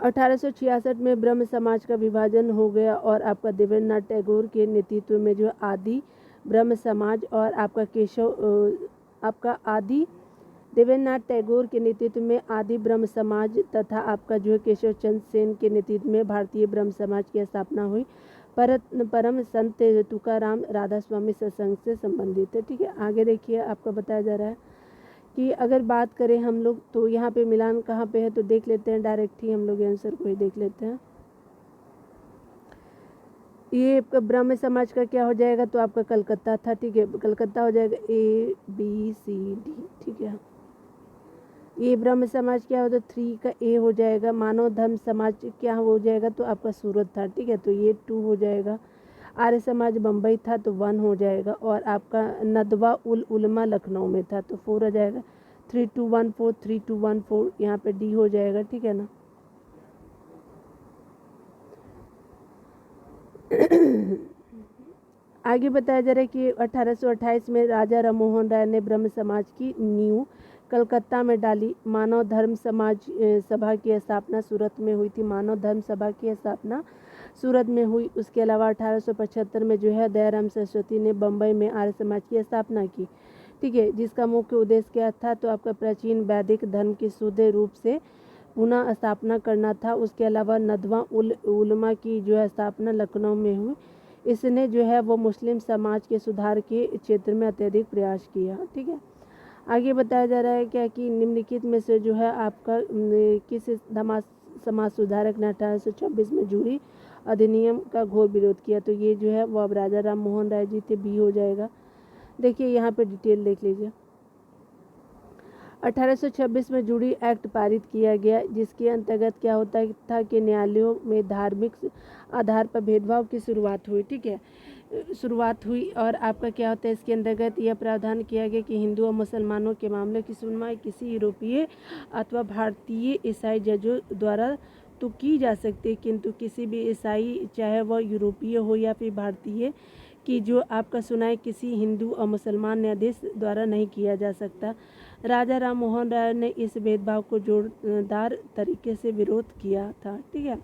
1866 में ब्रह्म समाज का विभाजन हो गया, और आपका देवेंद्रनाथ टैगोर के नेतृत्व में जो आदि ब्रह्म समाज और आपका आदि देवेंद्रनाथ टैगोर के नेतृत्व में आदि ब्रह्म समाज तथा आपका जो है केशव चंद्र सेन के नेतृत्व में भारतीय ब्रह्म समाज की स्थापना हुई। परम संत तुकाराम राधा स्वामी सत्संग से संबंधित है। ठीक है, आगे देखिए आपका बताया जा रहा है कि अगर बात करें हम लोग, तो यहाँ पे मिलान कहाँ पे है, तो देख लेते हैं डायरेक्ट ही हम लोग आंसर को ही देख लेते हैं। ये ब्रह्म समाज का क्या हो जाएगा, तो आपका कलकत्ता था। ठीक है, कलकत्ता हो जाएगा ABCD। ठीक है, ये ब्रह्म समाज क्या होता है, 3 का A हो जाएगा। मानव धर्म समाज क्या हो जाएगा, तो आपका सूरत था। ठीक है, तो ये 2 हो जाएगा। आर्य समाज बम्बई था, तो 1 हो जाएगा। और आपका नदवा उल उलमा लखनऊ में था, तो 4 हो जाएगा। 3214 3214 यहाँ पे D हो जाएगा। ठीक है ना। आगे बताया जा रहा है कि 1828 में राजा राम मोहन राय ने ब्रह्म समाज की नींव कलकत्ता में डाली। मानव धर्म समाज सभा की स्थापना सूरत में हुई थी। मानव धर्म सभा की स्थापना सूरत में हुई। उसके अलावा 1875 में जो है दयाराम सरस्वती ने बम्बई में आर्य समाज की स्थापना की, ठीक है, जिसका मुख्य उद्देश्य क्या था, तो आपका प्राचीन वैदिक धर्म की शुद्ध रूप से पुनः स्थापना करना था। उसके अलावा नदवा उल उलमा की जो है स्थापना लखनऊ में हुई। इसने जो है वो मुस्लिम समाज के सुधार के क्षेत्र में अत्यधिक प्रयास किया, ठीक है। आगे बताया जा रहा है क्या कि निम्नलिखित में से जो है आपका किस समाज सुधारक ने 1826 में जूरी अधिनियम का घोर विरोध किया, तो ये जो है वो अब राजा राम मोहन राय जी थे, बी हो जाएगा। देखिए यहाँ पे डिटेल देख लीजिए। 1826 में जूरी एक्ट पारित किया गया, जिसके अंतर्गत क्या होता था कि न्यायालयों में धार्मिक आधार पर भेदभाव की शुरुआत हुई, ठीक है, शुरुआत हुई। और आपका क्या होता है, इसके अंतर्गत यह प्रावधान किया गया कि हिंदू और मुसलमानों के मामले की सुनवाई किसी यूरोपीय अथवा भारतीय ईसाई जजों द्वारा तो की जा सकती है, किंतु किसी भी ईसाई, चाहे वह यूरोपीय हो या फिर भारतीय, की जो आपका सुनाई किसी हिंदू और मुसलमान न्यायाधीश द्वारा नहीं किया जा सकता। राजा राम मोहन राय ने इस भेदभाव को जोरदार तरीके से विरोध किया था, ठीक है।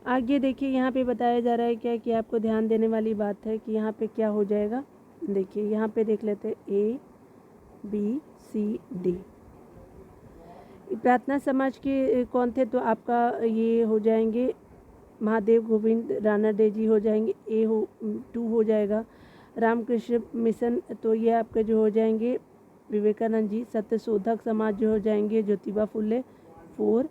आगे देखिए यहाँ पे बताया जा रहा है क्या कि आपको ध्यान देने वाली बात है कि यहाँ पे क्या हो जाएगा। देखिए यहाँ पे देख लेते हैं A B C D। प्रार्थना समाज के कौन थे, तो आपका ये हो जाएंगे महादेव गोविंद रानाडे जी हो जाएंगे, A हो 2 हो जाएगा। रामकृष्ण मिशन, तो ये आपके जो हो जाएंगे विवेकानंद जी। सत्यशोधक समाज जो हो जाएंगे Jyotiba Phule 4।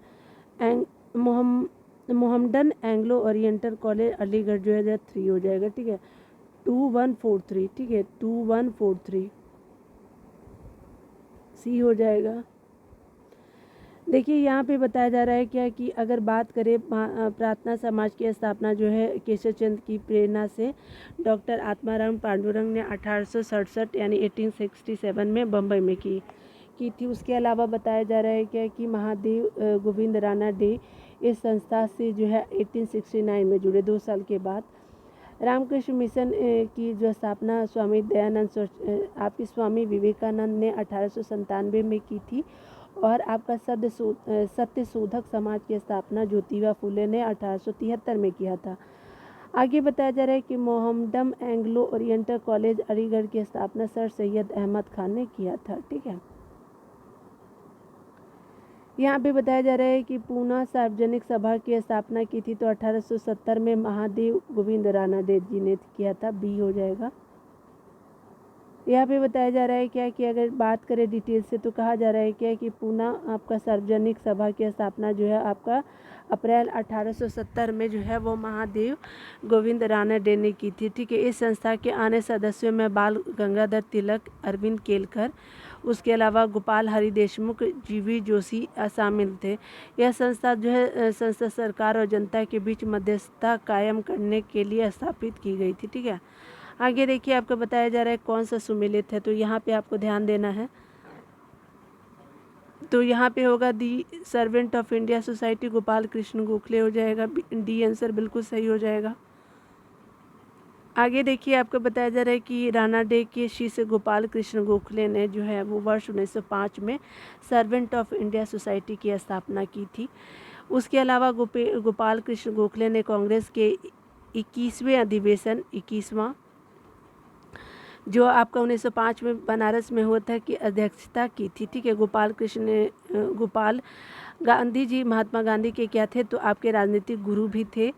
Mohammedan Anglo oriental college Aligarh जो है 3 हो जाएगा, ठीक है। 2143, ठीक है, 2143 सी हो जाएगा। देखिए यहाँ पे बताया जा रहा है क्या कि अगर बात करें प्रार्थना समाज की स्थापना जो है केशव चंद्र की प्रेरणा से डॉक्टर आत्माराम पांडुरंग ने 1867 यानी 1867 में बम्बई में की थी। उसके अलावा बताया जा रहा है क्या कि महादेव गोविंद रानाडे इस संस्था से जो है 1869 में जुड़े, 2 साल के बाद। रामकृष्ण मिशन की जो स्थापना स्वामी दयानंद आपके स्वामी विवेकानंद ने 1897 में की थी। और आपका सत्यशोधक समाज की स्थापना ज्योतिबा फुले ने 1873 में किया था। आगे बताया जा रहा है कि Mohammedan Anglo oriental college Aligarh की स्थापना सर सैयद अहमद खान ने किया था, ठीक है। यहाँ पे बताया जा रहा है कि पूना सार्वजनिक सभा की स्थापना की थी, तो 1870 में महादेव गोविंद रानाडे जी ने किया था, बी हो जाएगा। यहाँ पे बताया जा रहा है क्या कि अगर बात करें डिटेल से, तो कहा जा रहा है क्या कि पूना आपका सार्वजनिक सभा की स्थापना जो है आपका अप्रैल 1870 में जो है वो महादेव गोविंद रानाडे ने की थी, ठीक है। इस संस्था के अन्य सदस्यों में बाल गंगाधर तिलक, अरविंद केलकर, उसके अलावा गोपाल हरि देशमुख, जीवी जोशी शामिल थे। यह संस्था जो है संस्था सरकार और जनता के बीच मध्यस्थता कायम करने के लिए स्थापित की गई थी, ठीक है। आगे देखिए आपको बताया जा रहा है कौन सा सुमेलित है, तो यहाँ पे आपको ध्यान देना है। तो यहाँ पे होगा the servant of India society Gopal Krishna Gokhale हो जाएगा, डी आंसर बिल्कुल सही हो जाएगा। आगे देखिए आपको बताया जा रहा है कि रानाडे के शिष्य गोपाल कृष्ण गोखले ने जो है वो वर्ष 1905 में सर्वेंट ऑफ इंडिया सोसाइटी की स्थापना की थी। उसके अलावा गोपाल कृष्ण गोखले ने कांग्रेस के 21वें अधिवेशन 21वां जो आपका 1905 में बनारस में हुआ था की अध्यक्षता की थी, ठीक है। गोपाल गांधी जी महात्मा गांधी के क्या थे, तो आपके राजनीतिक गुरु भी थे।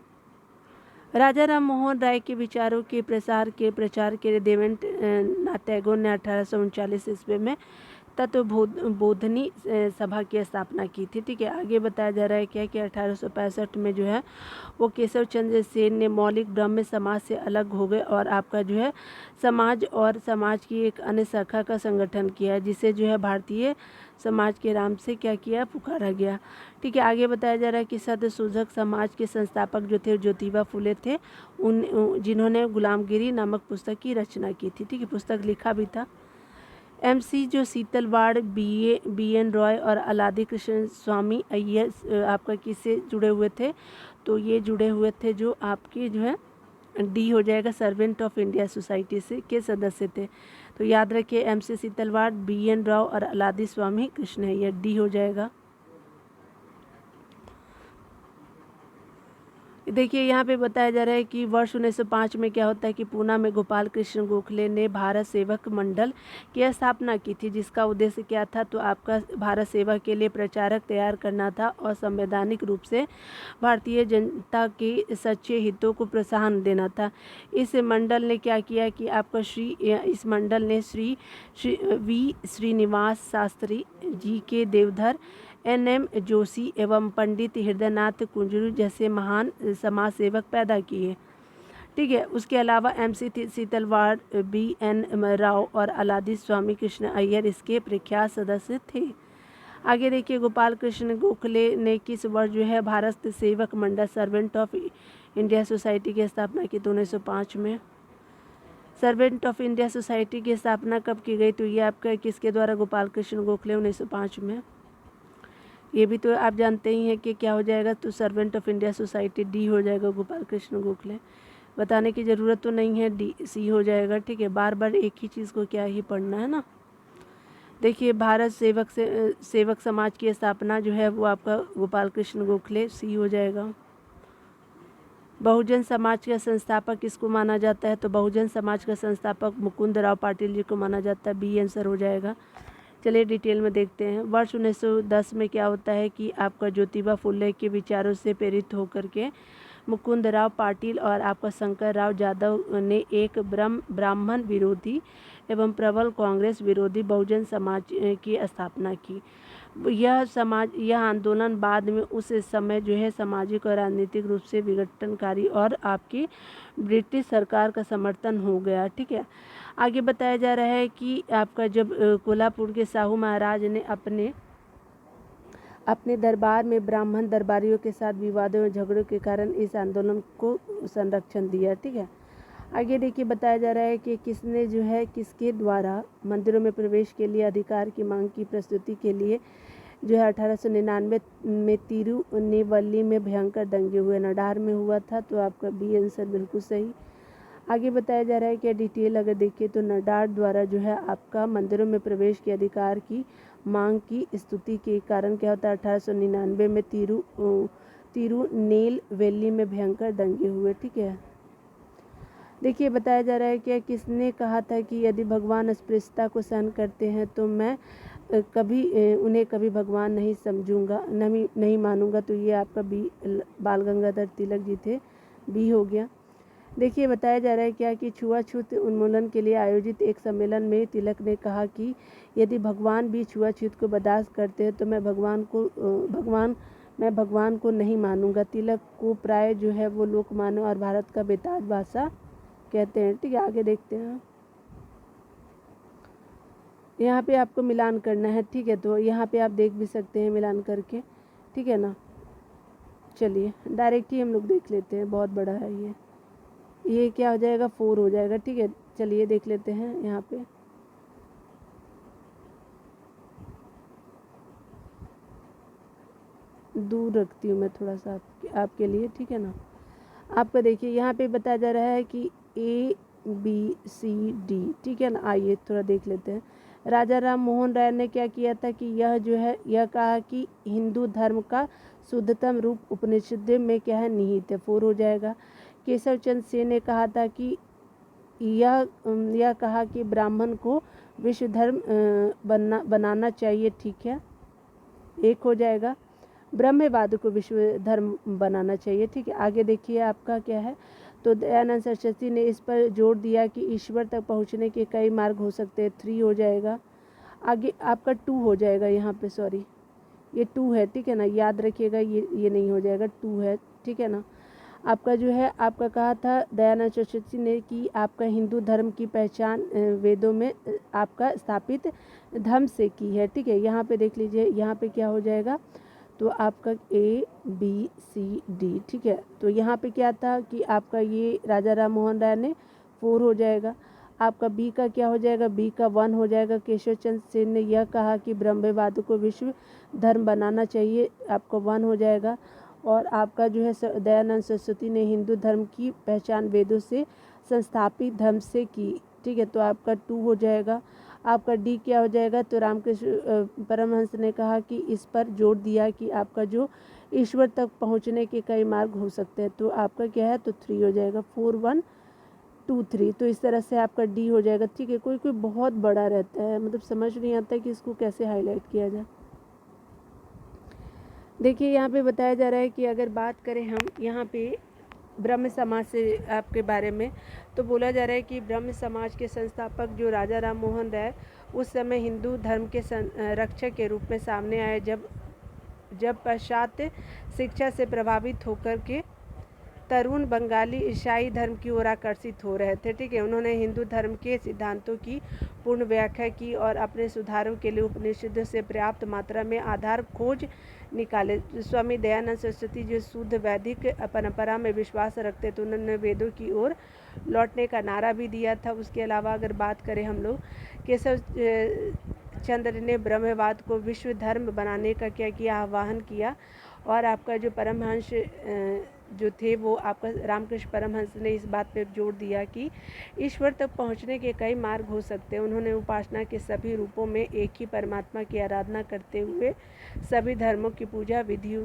राजा राम मोहन राय के विचारों के प्रचार के लिए देवेंद्र टैगोर ने 1839 ईस्वी में तत्वबोधिनी सभा की स्थापना की थी, ठीक है। आगे बताया जा रहा है क्या कि 1865 में जो है वो केशव चंद्र सेन ने मौलिक ब्राह्मण समाज से अलग हो गए और आपका जो है समाज की एक अन्य शाखा का संगठन किया, जिसे जो है भारतीय समाज के नाम से क्या किया, पुकारा गया, ठीक है। आगे बताया जा रहा है कि सत्यशोधक समाज के संस्थापक जो थे ज्योतिबा फुले थे, जिन्होंने गुलामगिरी नामक पुस्तक की रचना की थी, ठीक है। पुस्तक लिखा भी था। MC जो शीतलवाड़, BN रॉय और अलादी कृष्ण स्वामी अय्यर आपका किससे जुड़े हुए थे, तो ये जुड़े हुए थे जो आपके जो है डी हो जाएगा सर्वेंट ऑफ इंडिया सोसाइटी से के सदस्य थे। तो याद रखिए MC सीतलवाड़, BN राव और अलादी स्वामी कृष्ण है, यह डी हो जाएगा। देखिए यहाँ पे बताया जा रहा है कि वर्ष 1905 में क्या होता है कि पूना में गोपाल कृष्ण गोखले ने भारत सेवक मंडल की स्थापना की थी, जिसका उद्देश्य क्या था, तो आपका भारत सेवा के लिए प्रचारक तैयार करना था और संवैधानिक रूप से भारतीय जनता के सच्चे हितों को प्रोत्साहन देना था। इस मंडल ने क्या किया कि आपका इस मंडल ने Shri V Srinivas Shastri, GK Deodhar, NM Joshi एवं पंडित हृदयनाथ कुंजरू जैसे महान समाज सेवक पैदा किए। ठीक है, उसके अलावा MC सीतलवाड़, BN राव और अलादी स्वामी कृष्ण अय्यर इसके प्रख्यात सदस्य थे। आगे देखिए, गोपाल कृष्ण गोखले ने किस वर्ष जो है भारत सेवक मंडल सर्वेंट ऑफ इंडिया सोसाइटी की स्थापना की? तो 1905 में। सर्वेंट ऑफ इंडिया सोसाइटी की स्थापना कब की गई? तो ये आपका किसके द्वारा? गोपाल कृष्ण गोखले, 1905 में। ये भी तो आप जानते ही हैं कि क्या हो जाएगा, तो servant of India society D हो जाएगा, गोपाल कृष्ण गोखले। बताने की ज़रूरत तो नहीं है, डी सी हो जाएगा। ठीक है, बार बार एक ही चीज़ को क्या ही पढ़ना है ना। देखिए, भारत सेवक समाज की स्थापना जो है वो आपका गोपाल कृष्ण गोखले, सी हो जाएगा। बहुजन समाज का संस्थापक किसको माना जाता है? तो बहुजन समाज का संस्थापक मुकुंद राव पाटिल जी को माना जाता है, बी आंसर हो जाएगा। चलिए डिटेल में देखते हैं। वर्ष 1910 में क्या होता है कि आपका ज्योतिबा फुले के विचारों से प्रेरित होकर के मुकुंद राव पाटिल और आपका शंकर राव यादव ने एक ब्राह्मण विरोधी एवं प्रबल कांग्रेस विरोधी बहुजन समाज की स्थापना की। यह आंदोलन बाद में उस समय जो है सामाजिक और राजनीतिक रूप से विघटनकारी और आपकी ब्रिटिश सरकार का समर्थन हो गया। ठीक है, आगे बताया जा रहा है कि आपका जब कोल्हापुर के साहू महाराज ने अपने दरबार में ब्राह्मण दरबारियों के साथ विवादों और झगड़ों के कारण इस आंदोलन को संरक्षण दिया। ठीक है, आगे देखिए, बताया जा रहा है कि किसने जो है किसके द्वारा मंदिरों में प्रवेश के लिए अधिकार की मांग की प्रस्तुति के लिए जो है 1899 में तिरुनेवली में भयंकर दंगे हुए। नडार में हुआ था, तो आपका बी आंसर बिल्कुल सही। आगे बताया जा रहा है कि डिटेल अगर देखिए तो नडार द्वारा जो है आपका मंदिरों में प्रवेश के अधिकार की मांग की स्तुति के कारण क्या होता है 1899 में तिरुनेलवेली में भयंकर दंगे हुए। ठीक है, देखिए बताया जा रहा है कि किसने कहा था कि यदि भगवान अस्पृश्यता को सहन करते हैं तो मैं उन्हें कभी भगवान नहीं समझूंगा, नहीं मानूंगा। तो ये आपका बी बाल गंगाधर तिलक जी थे, बी हो गया। देखिए बताया जा रहा है क्या कि छुआछूत उन्मूलन के लिए आयोजित एक सम्मेलन में तिलक ने कहा कि यदि भगवान भी छुआछूत को बर्दाश्त करते हैं तो मैं भगवान को नहीं मानूंगा। तिलक को प्राय जो है वो लोकमान्य और भारत का बेताज भाषा कहते हैं। ठीक है, आगे देखते हैं। यहाँ पे आपको मिलान करना है। ठीक है, तो यहाँ पे आप देख भी सकते हैं मिलान करके। ठीक है ना, चलिए डायरेक्ट ही हम लोग देख लेते हैं, बहुत बड़ा है ये क्या हो जाएगा 4 हो जाएगा। ठीक है, चलिए देख लेते हैं। यहाँ पे दूर रखती हूँ मैं थोड़ा सा आपके लिए। ठीक है ना, आपका देखिए यहाँ पे बताया जा रहा है कि ABCD। ठीक है ना, आइए थोड़ा देख लेते हैं। राजा राम मोहन राय ने क्या किया था कि यह कहा कि हिंदू धर्म का शुद्धतम रूप उपनिषद में क्या है निहित है, 4 हो जाएगा। केशव चंद्र सेन ने कहा था कि यह कहा कि ब्राह्मण को विश्व धर्म बनाना चाहिए। ठीक है, 1 हो जाएगा। ब्रह्मवाद को विश्व धर्म बनाना चाहिए। ठीक है, आगे देखिए आपका क्या है। तो दयानंद सरस्वती ने इस पर जोर दिया कि ईश्वर तक पहुंचने के कई मार्ग हो सकते हैं, 3 हो जाएगा। आगे आपका 2 हो जाएगा, यहाँ पे सॉरी ये 2 है। ठीक है ना, याद रखिएगा ये नहीं हो जाएगा, 2 है। ठीक है ना, आपका जो है आपका कहा था दयानंद सरस्वती ने कि आपका हिंदू धर्म की पहचान वेदों में आपका स्थापित धर्म से की है। ठीक है, यहाँ पे देख लीजिए, यहाँ पे क्या हो जाएगा तो आपका ABCD। ठीक है, तो यहाँ पे क्या था कि आपका ये राजा राम मोहन राय ने 4 हो जाएगा। आपका बी का क्या हो जाएगा, बी का 1 हो जाएगा। केशव चंद्र सेन ने यह कहा कि ब्रह्मवाद को विश्व धर्म बनाना चाहिए, आपका 1 हो जाएगा। और आपका जो है दयानंद सरस्वती ने हिंदू धर्म की पहचान वेदों से संस्थापित धर्म से की। ठीक है, तो आपका 2 हो जाएगा। आपका डी क्या हो जाएगा, तो रामकृष्ण परमहंस ने कहा कि इस पर जोर दिया कि आपका जो ईश्वर तक पहुंचने के कई मार्ग हो सकते हैं, तो आपका क्या है, तो 3 हो जाएगा, 4 1 2 3। तो इस तरह से आपका डी हो जाएगा। ठीक है, कोई कोई बहुत बड़ा रहता है, मतलब समझ नहीं आता कि इसको कैसे हाईलाइट किया जाए। देखिए यहाँ पे बताया जा रहा है कि अगर बात करें हम यहाँ पे ब्रह्म समाज से आपके बारे में, तो बोला जा रहा है कि ब्रह्म समाज के संस्थापक जो राजा राम मोहन राय उस समय हिंदू धर्म के रक्षक के रूप में सामने आए, जब पाश्चात्य शिक्षा से प्रभावित होकर के तरुण बंगाली ईसाई धर्म की ओर आकर्षित हो रहे थे। ठीक है, उन्होंने हिंदू धर्म के सिद्धांतों की पूर्ण व्याख्या की और अपने सुधारों के लिए उपनिषदों से पर्याप्त मात्रा में आधार खोज निकाले। स्वामी दयानंद सरस्वती जो शुद्ध वैदिक परंपरा में विश्वास रखते थे, उन्होंने वेदों की ओर लौटने का नारा भी दिया था। उसके अलावा अगर बात करें हम लोग, केशव चंद्र ने ब्रह्मवाद को विश्व धर्म बनाने का क्या किया, आह्वान किया। और आपका जो परमहंस जो थे वो आपका रामकृष्ण परमहंस ने इस बात पे जोर दिया कि ईश्वर तक पहुंचने के कई मार्ग हो सकते हैं। उन्होंने उपासना के सभी रूपों में एक ही परमात्मा की आराधना करते हुए सभी धर्मों की पूजा विधि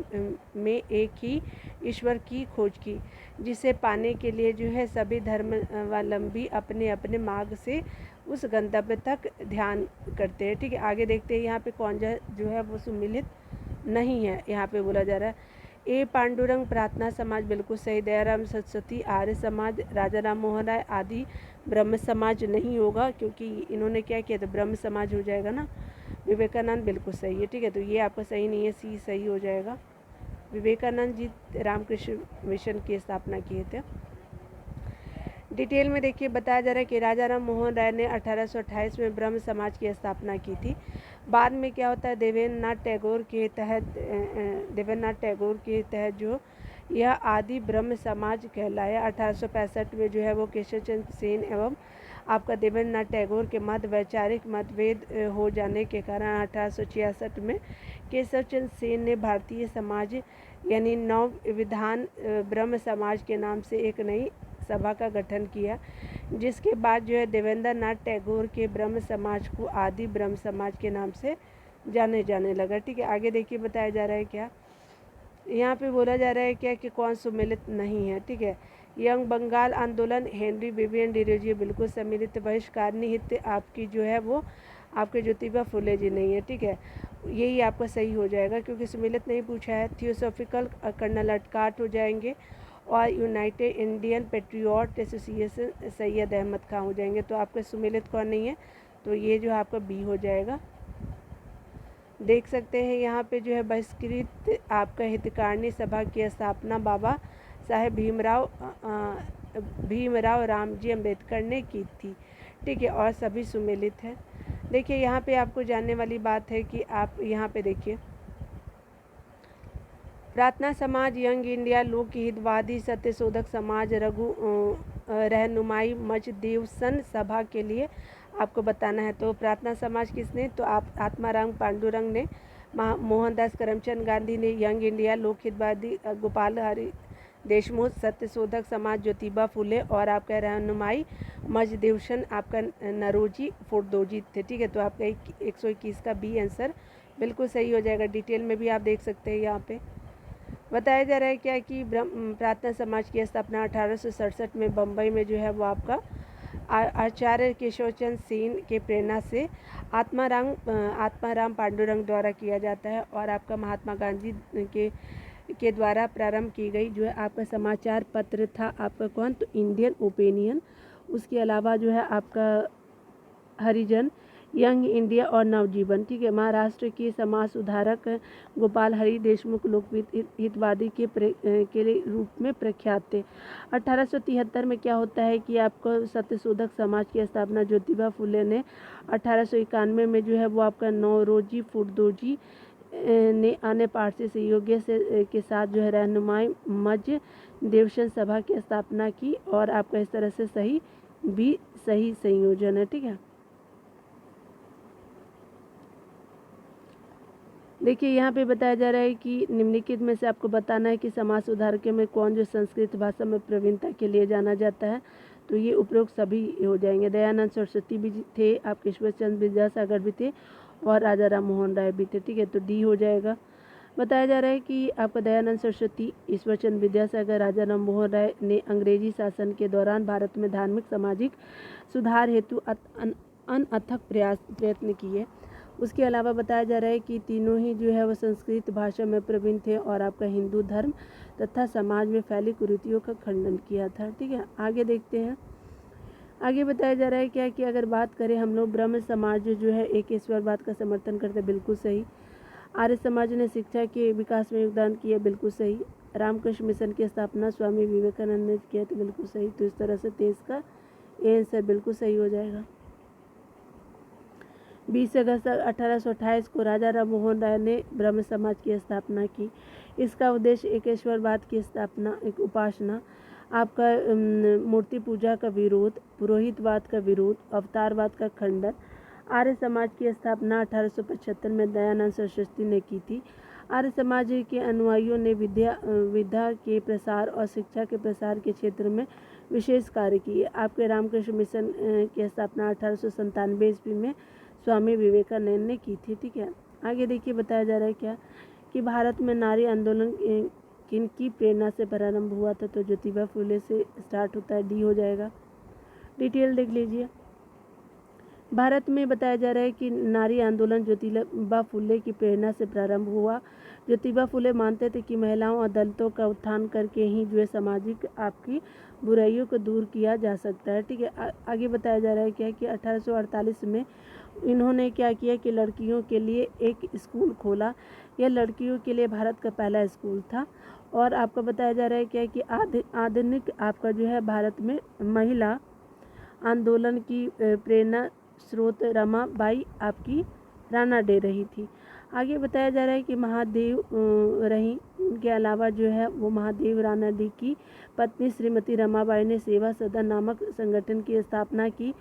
में एक ही ईश्वर की खोज की, जिसे पाने के लिए जो है सभी धर्मावलंबी अपने अपने मार्ग से उस गंतव्य तक ध्यान करते हैं। ठीक है, आगे देखते हैं। यहाँ पे कौन जो है वो सुमिलित नहीं है, यहाँ पे बोला जा रहा है। ए पांडुरंग प्रार्थना समाज बिल्कुल सही, दयाराम सरस्वती आर्य समाज, राजा राम मोहन राय आदि ब्रह्म समाज नहीं होगा, क्योंकि इन्होंने क्या किया, तो ब्रह्म समाज हो जाएगा ना। विवेकानंद बिल्कुल सही है। ठीक है, तो ये आपका सही नहीं है, सी सही हो जाएगा। विवेकानंद जी रामकृष्ण मिशन की स्थापना किए थे। डिटेल में देखिए बताया जा रहा है कि राजा राम मोहन राय ने 1828 में ब्रह्म समाज की स्थापना की थी। बाद में क्या होता है, देवेंद्रनाथ टैगोर के तहत जो यह आदि ब्रह्म समाज कहलाया। 1865 में जो है वो केशव चंद्र सेन एवं आपका देवेंद्रनाथ टैगोर के मध्य वैचारिक मतभेद हो जाने के कारण 1866 में केशव चंद्र सेन ने भारतीय समाज यानी नव विधान ब्रह्म समाज के नाम से एक नई सभा का गठन किया, जिसके बाद जो है देवेंद्रनाथ टैगोर के ब्रह्म समाज को आदि ब्रह्म समाज के नाम से जाने लगा। ठीक है, आगे देखिए बताया जा रहा है क्या, यहाँ पे बोला जा रहा है क्या कि कौन सम्मिलित नहीं है। ठीक है, यंग बंगाल आंदोलन, हेनरी विवियन डिरोजियो बिल्कुल सम्मिलित। बहिष्कारणी हित आपकी जो है वो आपके ज्योतिबा फुले जी नहीं है। ठीक है, यही आपका सही हो जाएगा क्योंकि सम्मिलित नहीं पूछा है। थियोसॉफिकल कर्नल अटकाट हो जाएंगे और United Indian Patriot Association Syed Ahmad Khan हो जाएंगे। तो आपका सम्मिलित कौन नहीं है, तो ये जो आपका बी हो जाएगा। देख सकते हैं यहाँ पे जो है बहिष्कृत आपका हितकारिणी सभा की स्थापना बाबा साहेब भीमराव रामजी अम्बेडकर ने की थी। ठीक है, और सभी सम्मिलित है। देखिए यहाँ पे आपको जानने वाली बात है कि आप यहाँ पे देखिए प्रार्थना समाज, यंग इंडिया, लोक हितवादी, सत्यशोधक समाज, रघु रहनुमाई मच देवसन सभा के लिए आपको बताना है। तो प्रार्थना समाज किसने, तो आप आत्माराम पांडुरंग ने, मोहनदास करमचंद गांधी ने, यंग इंडिया, लोक हितवादी गोपाल हरि देशमुख, सत्यशोधक समाज ज्योतिबा फुले और आपका रहनुमाई मज देवसन आपका नरोजी फोर्दोजी थे। ठीक है, तो आपका 121 का बी आंसर बिल्कुल सही हो जाएगा। डिटेल में भी आप देख सकते हैं। यहाँ पे बताया जा रहा है क्या कि प्रार्थना समाज की स्थापना 1867 में बम्बई में जो है वो आपका आचार्य केशवचंद सेन के प्रेरणा से आत्माराम पांडुरंग द्वारा किया जाता है और आपका महात्मा गांधी के द्वारा प्रारंभ की गई जो है आपका समाचार पत्र था आपका कौन, तो इंडियन ओपिनियन। उसके अलावा जो है आपका हरिजन, यंग इंडिया और नवजीवन। ठीक है, महाराष्ट्र के समाज सुधारक गोपाल हरि देशमुख लोक हितवादी के रूप में प्रख्यात थे। 1873 में क्या होता है कि आपको सत्यशोधक समाज की स्थापना ज्योतिबा फुले ने 1891 में जो है वो आपका नौरोजी फुर्दोजी ने अन्य पारसी सहयोगी के साथ जो है रहनुमाई मज देवसन सभा की स्थापना की और आपका इस तरह से सही भी सही संयोजन है। ठीक है, देखिए यहाँ पे बताया जा रहा है कि निम्नलिखित में से आपको बताना है कि समाज सुधारकों में कौन जो संस्कृत भाषा में प्रवीणता के लिए जाना जाता है। तो ये उपरोक्त सभी हो जाएंगे। दयानंद सरस्वती भी थे, आपके ईश्वर चंद्र विद्यासागर भी थे और राजा राम मोहन राय भी थे। ठीक है, तो डी हो जाएगा। बताया जा रहा है कि आपका दयानंद सरस्वती, ईश्वरचंद्र विद्यासागर, राजा राम मोहन राय ने अंग्रेजी शासन के दौरान भारत में धार्मिक सामाजिक सुधार हेतु अथक प्रयत्न किए। उसके अलावा बताया जा रहा है कि तीनों ही जो है वो संस्कृत भाषा में प्रवीण थे और आपका हिंदू धर्म तथा समाज में फैली कुरीतियों का खंडन किया था। ठीक है, आगे देखते हैं। आगे बताया जा रहा है क्या कि अगर बात करें हम लोग, ब्रह्म समाज जो है एक ईश्वरवाद का समर्थन करते, बिल्कुल सही। आर्य समाज ने शिक्षा के विकास में योगदान किया, बिल्कुल सही। रामकृष्ण मिशन की स्थापना स्वामी विवेकानंद ने किया, तो बिल्कुल सही। तो इस तरह से 23 का ए आंसर बिल्कुल सही हो जाएगा। 20 अगस्त 1828 को राजा राम मोहन राय ने ब्रह्म समाज की स्थापना की। इसका उद्देश्य एकेश्वरवाद की स्थापना, एक उपासना, आपका मूर्ति पूजा का विरोध, पुरोहितवाद का विरोध, अवतारवाद का खंडन। आर्य समाज की स्थापना 1875 में दयानंद सरस्वती ने की थी। आर्य समाज के अनुयायियों ने विद्या के प्रसार और शिक्षा के प्रसार के क्षेत्र में विशेष कार्य किए। आपके रामकृष्ण मिशन की स्थापना 1897 ईस्वी में स्वामी विवेकानंद ने की थी। ठीक है, आगे देखिए बताया जा रहा है क्या कि भारत में नारी आंदोलन किन की प्रेरणा से प्रारंभ हुआ था, तो ज्योतिबा फुले से स्टार्ट होता है, डी हो जाएगा। डिटेल देख लीजिए। भारत में बताया जा रहा है कि नारी आंदोलन ज्योतिबा फुले की प्रेरणा से प्रारंभ हुआ। ज्योतिबा फुले मानते थे कि महिलाओं और दलितों का उत्थान करके ही जो है सामाजिक आपकी बुराइयों को दूर किया जा सकता है। ठीक है, आगे बताया जा रहा है क्या कि 1848 में इन्होंने क्या किया कि लड़कियों के लिए एक स्कूल खोला। यह लड़कियों के लिए भारत का पहला स्कूल था। और आपका बताया जा रहा है क्या कि आधुनिक आपका जो है भारत में महिला आंदोलन की प्रेरणा स्रोत रमाबाई आपकी राणा डे रही थी। आगे बताया जा रहा है कि महादेव रही, उनके अलावा जो है वो महादेव राणा डे की पत्नी श्रीमती रमाबाई ने सेवा सदन नामक संगठन की स्थापना की।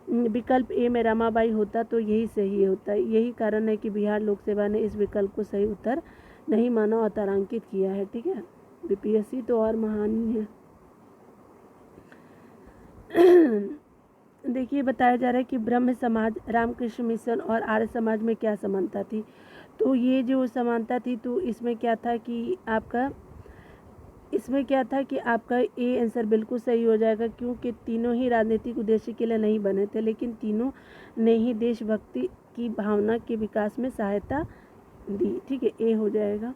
विकल्प ए में रमाबाई होता तो यही सही होता है। यही कारण है कि बिहार लोक सेवा ने इस विकल्प को सही उत्तर नहीं माना और तारांकित किया है। ठीक है, बीपीएससी तो और महान ही है। देखिए बताया जा रहा है कि ब्रह्म समाज, रामकृष्ण मिशन और आर्य समाज में क्या समानता थी। तो ये जो समानता थी तो इसमें क्या था कि आपका ए आंसर बिल्कुल सही हो जाएगा, क्योंकि तीनों ही राजनीतिक उद्देश्य के लिए नहीं बने थे, लेकिन तीनों ने ही देशभक्ति की भावना के विकास में सहायता दी। ठीक है, ए हो जाएगा।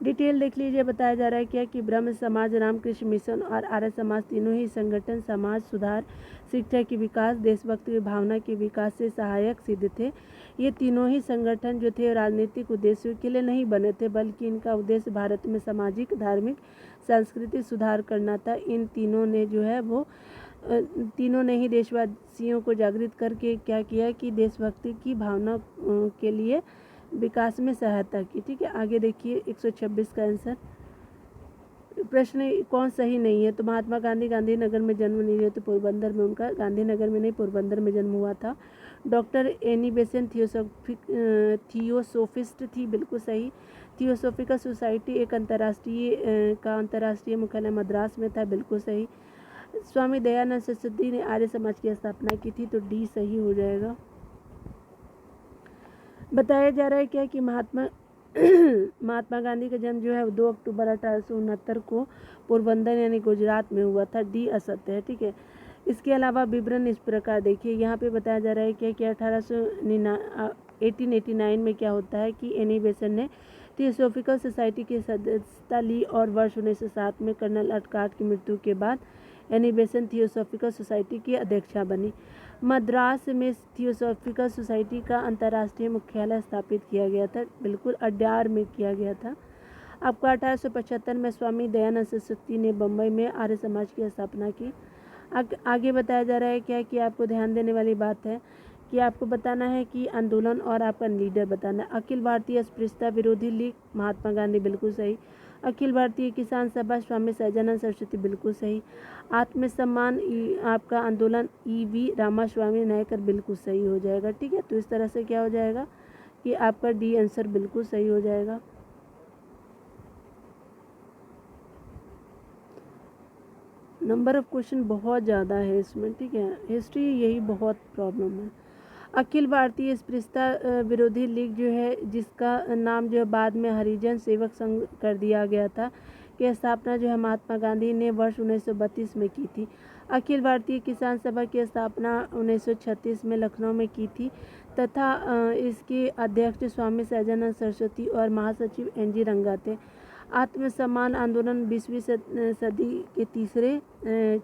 डिटेल देख लीजिए। बताया जा रहा है क्या कि ब्रह्म समाज, रामकृष्ण मिशन और आर्य समाज तीनों ही संगठन समाज सुधार, शिक्षा के विकास, देशभक्ति की भावना के विकास से सहायक सिद्ध थे। ये तीनों ही संगठन जो थे राजनीतिक उद्देश्यों के लिए नहीं बने थे, बल्कि इनका उद्देश्य भारत में सामाजिक, धार्मिक, सांस्कृतिक सुधार करना था। इन तीनों ने जो है वो तीनों ने ही देशवासियों को जागृत करके क्या किया कि देशभक्ति की भावना के लिए विकास में सहायता की। ठीक है, आगे देखिए 126 का आंसर। प्रश्न कौन सही नहीं है, तो महात्मा गांधी गांधीनगर में जन्म नहीं हुआ, तो पोरबंदर में उनका, गांधीनगर में नहीं पोरबंदर में जन्म हुआ था। डॉक्टर एनी बेसेंट थियोसोफिस्ट थी, बिल्कुल सही। थियोसोफिकल सोसाइटी एक अंतर्राष्ट्रीय मुख्यालय मद्रास में था, बिल्कुल सही। स्वामी दयानंद सरस्वती ने आर्य समाज की स्थापना की थी, तो डी सही हो जाएगा। बताया जा रहा है क्या कि महात्मा गांधी का जन्म जो है 2 अक्टूबर 1869 को पोरबंदर यानी गुजरात में हुआ था, डी असत्य है। ठीक है, इसके अलावा विवरण इस प्रकार देखिए। यहाँ पे बताया जा रहा है क्या कि 1889 में क्या होता है कि एनी बेसेंट ने थियोसोफिकल सोसाइटी की सदस्यता ली और वर्ष 1907 में कर्नल अटकाट की मृत्यु के बाद एनी बेसेंट थियोसोफिकल सोसाइटी की अध्यक्षा बनी। मद्रास में थियोसोफिकल सोसाइटी का अंतर्राष्ट्रीय मुख्यालय स्थापित किया गया था, बिल्कुल अड्यार में किया गया था। आपको 1875 में स्वामी दयानंद सरस्वती ने बम्बई में आर्य समाज की स्थापना की। आगे बताया जा रहा है क्या कि आपको ध्यान देने वाली बात है कि आपको बताना है कि आंदोलन और आपका लीडर बताना है। अखिल भारतीय अस्पृश्यता विरोधी लीग महात्मा गांधी, बिल्कुल सही। अखिल भारतीय किसान सभा स्वामी सहजानंद सरस्वती, बिल्कुल सही। आत्मसम्मान आपका आंदोलन ईवी रामास्वामी नायकर, बिल्कुल सही हो जाएगा। ठीक है, तो इस तरह से क्या हो जाएगा कि आपका डी आंसर बिल्कुल सही हो जाएगा। नंबर ऑफ क्वेश्चन बहुत ज़्यादा है इसमें, ठीक है। हिस्ट्री यही बहुत प्रॉब्लम है। अखिल भारतीय स्पृश्यता विरोधी लीग जो है, जिसका नाम जो है बाद में हरिजन सेवक संघ कर दिया गया था, की स्थापना जो है महात्मा गांधी ने वर्ष 1932 में की थी। अखिल भारतीय किसान सभा की स्थापना 1936 में लखनऊ में की थी तथा इसके अध्यक्ष स्वामी सहजानंद सरस्वती और महासचिव NG रंगा थे। आत्मसम्मान आंदोलन 20वीं सदी के तीसरे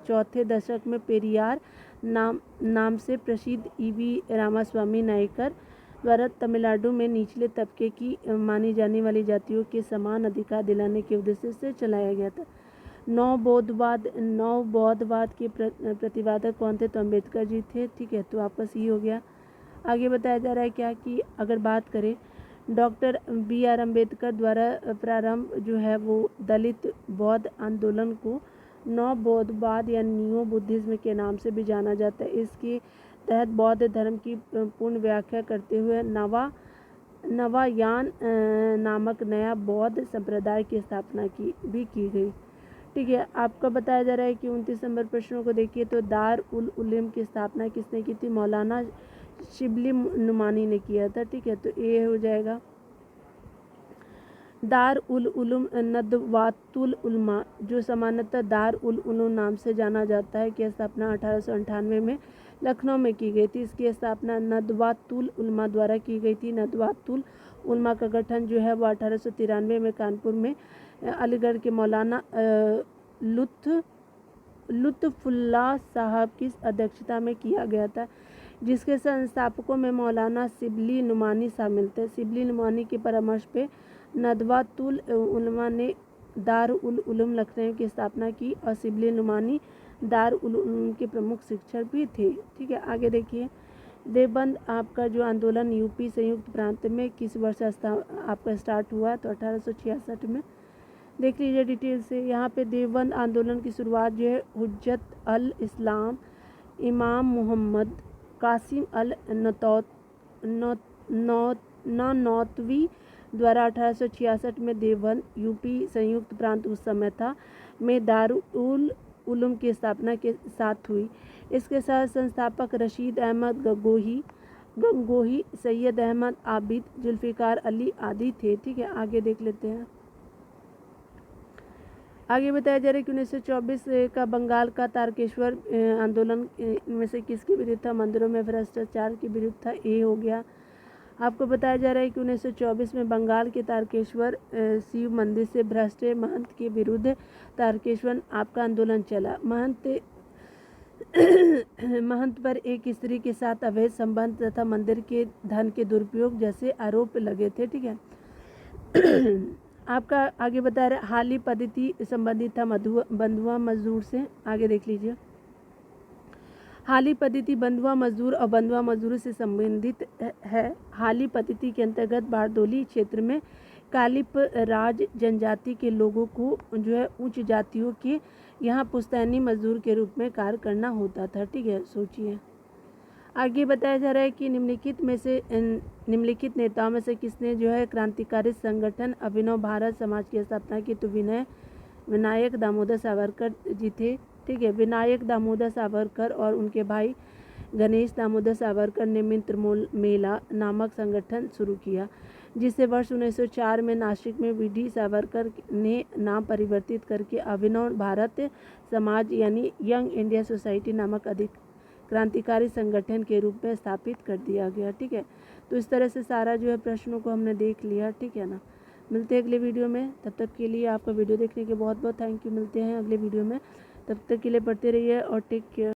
चौथे दशक में पेरियार नाम से प्रसिद्ध EV रामास्वामी नायकर द्वारा तमिलनाडु में निचले तबके की मानी जाने वाली जातियों के समान अधिकार दिलाने के उद्देश्य से चलाया गया था। नौ बौद्धवाद के प्रतिपादक कौन थे? तो अम्बेडकर जी थे, ठीक है। तो आपका सी हो गया। आगे बताया जा रहा है क्या कि अगर बात करें डॉक्टर BR अम्बेडकर द्वारा प्रारंभ जो है वो दलित बौद्ध आंदोलन को नौ बौद्धवाद या नियो बुद्धिज्म के नाम से भी जाना जाता है। इसके तहत बौद्ध धर्म की पूर्ण व्याख्या करते हुए नवायान नामक नया बौद्ध संप्रदाय की स्थापना की गई, ठीक है। आपका बताया जा रहा है कि 29 नंबर प्रश्नों को देखिए तो दार उल उलूम की स्थापना किसने की थी? मौलाना शिबली नुमानी ने किया था, ठीक है। तो ये हो जाएगा। दार उल उलूम नदवातुल उलमा जो सामान्यतः दार उल उलूम नाम से जाना जाता है की स्थापना 1898 में लखनऊ में की गई थी। इसकी स्थापना नदवातुल उलमा द्वारा की गई थी। नदवातुल उलमा का गठन जो है वो 1893 में कानपुर में अलीगढ़ के मौलाना लुत्फुल्लाह साहब की अध्यक्षता में किया गया था, जिसके संस्थापकों में मौलाना शिबली नुमानी शामिल थे। शिबली नुमानी के परामर्श पे नदवातुल उलमा ने दार उल उलूम लखनऊ की स्थापना की और शिबली नुमानी दार उल उलूम के प्रमुख शिक्षक भी थे, ठीक है। आगे देखिए देवबंद आपका जो आंदोलन यूपी संयुक्त प्रांत में किस वर्ष आपका स्टार्ट हुआ? तो 1866 में। देख लीजिए डिटेल से। यहाँ पे देवबंद आंदोलन की शुरुआत जो है हुज्जत अल इस्लाम इमाम मोहम्मद कासिम अल नौतवी द्वारा 1866 में देवबंद यूपी संयुक्त प्रांत उस समय था में दारुल उलूम की स्थापना के साथ हुई। इसके साथ संस्थापक रशीद अहमद गंगोही, सैयद अहमद आबिद, जुल्फ़िकार अली आदि थे, ठीक है। आगे देख लेते हैं। आगे बताया जा रहा है कि 1924 का बंगाल का तारकेश्वर आंदोलन में से किसके विरुद्ध था? मंदिरों में भ्रष्टाचार के विरुद्ध था, ये हो गया। आपको बताया जा रहा है कि 1924 में बंगाल के तारकेश्वर शिव मंदिर से भ्रष्ट महंत के विरुद्ध तारकेश्वर आपका आंदोलन चला। महंत पर एक स्त्री के साथ अवैध संबंध तथा मंदिर के धन के दुरुपयोग जैसे आरोप लगे थे, ठीक है। आपका आगे बता रहा है हाली पद्धति संबंधित था बंधुआ मजदूर से। आगे देख लीजिए। हाली पद्धति बंधुआ मजदूर और बंधुआ मजदूर से संबंधित है। हाली पद्धति के अंतर्गत बारदोली क्षेत्र में कालिप राज जनजाति के लोगों को जो है उच्च जातियों के यहाँ पुश्तैनी मजदूर के रूप में कार्य करना होता था, ठीक है। सोचिए। आगे बताया जा रहा है कि निम्नलिखित नेताओं में से किसने जो है क्रांतिकारी संगठन अभिनव भारत समाज की स्थापना की? तो विनायक दामोदर सावरकर जी थे, ठीक है। विनायक दामोदर सावरकर और उनके भाई गणेश दामोदर सावरकर ने मित्र मेला नामक संगठन शुरू किया, जिसे वर्ष 1904 में नासिक में VD सावरकर ने नाम परिवर्तित करके अभिनव भारत समाज यानी यंग इंडिया सोसाइटी नामक अधिक क्रांतिकारी संगठन के रूप में स्थापित कर दिया गया, ठीक है। तो इस तरह से सारा जो है प्रश्नों को हमने देख लिया, ठीक है ना। मिलते हैं अगले वीडियो में, तब तक के लिए आपका वीडियो देखने के बहुत बहुत थैंक यू। मिलते हैं अगले वीडियो में, तब तक के लिए पढ़ते रहिए और टेक केयर।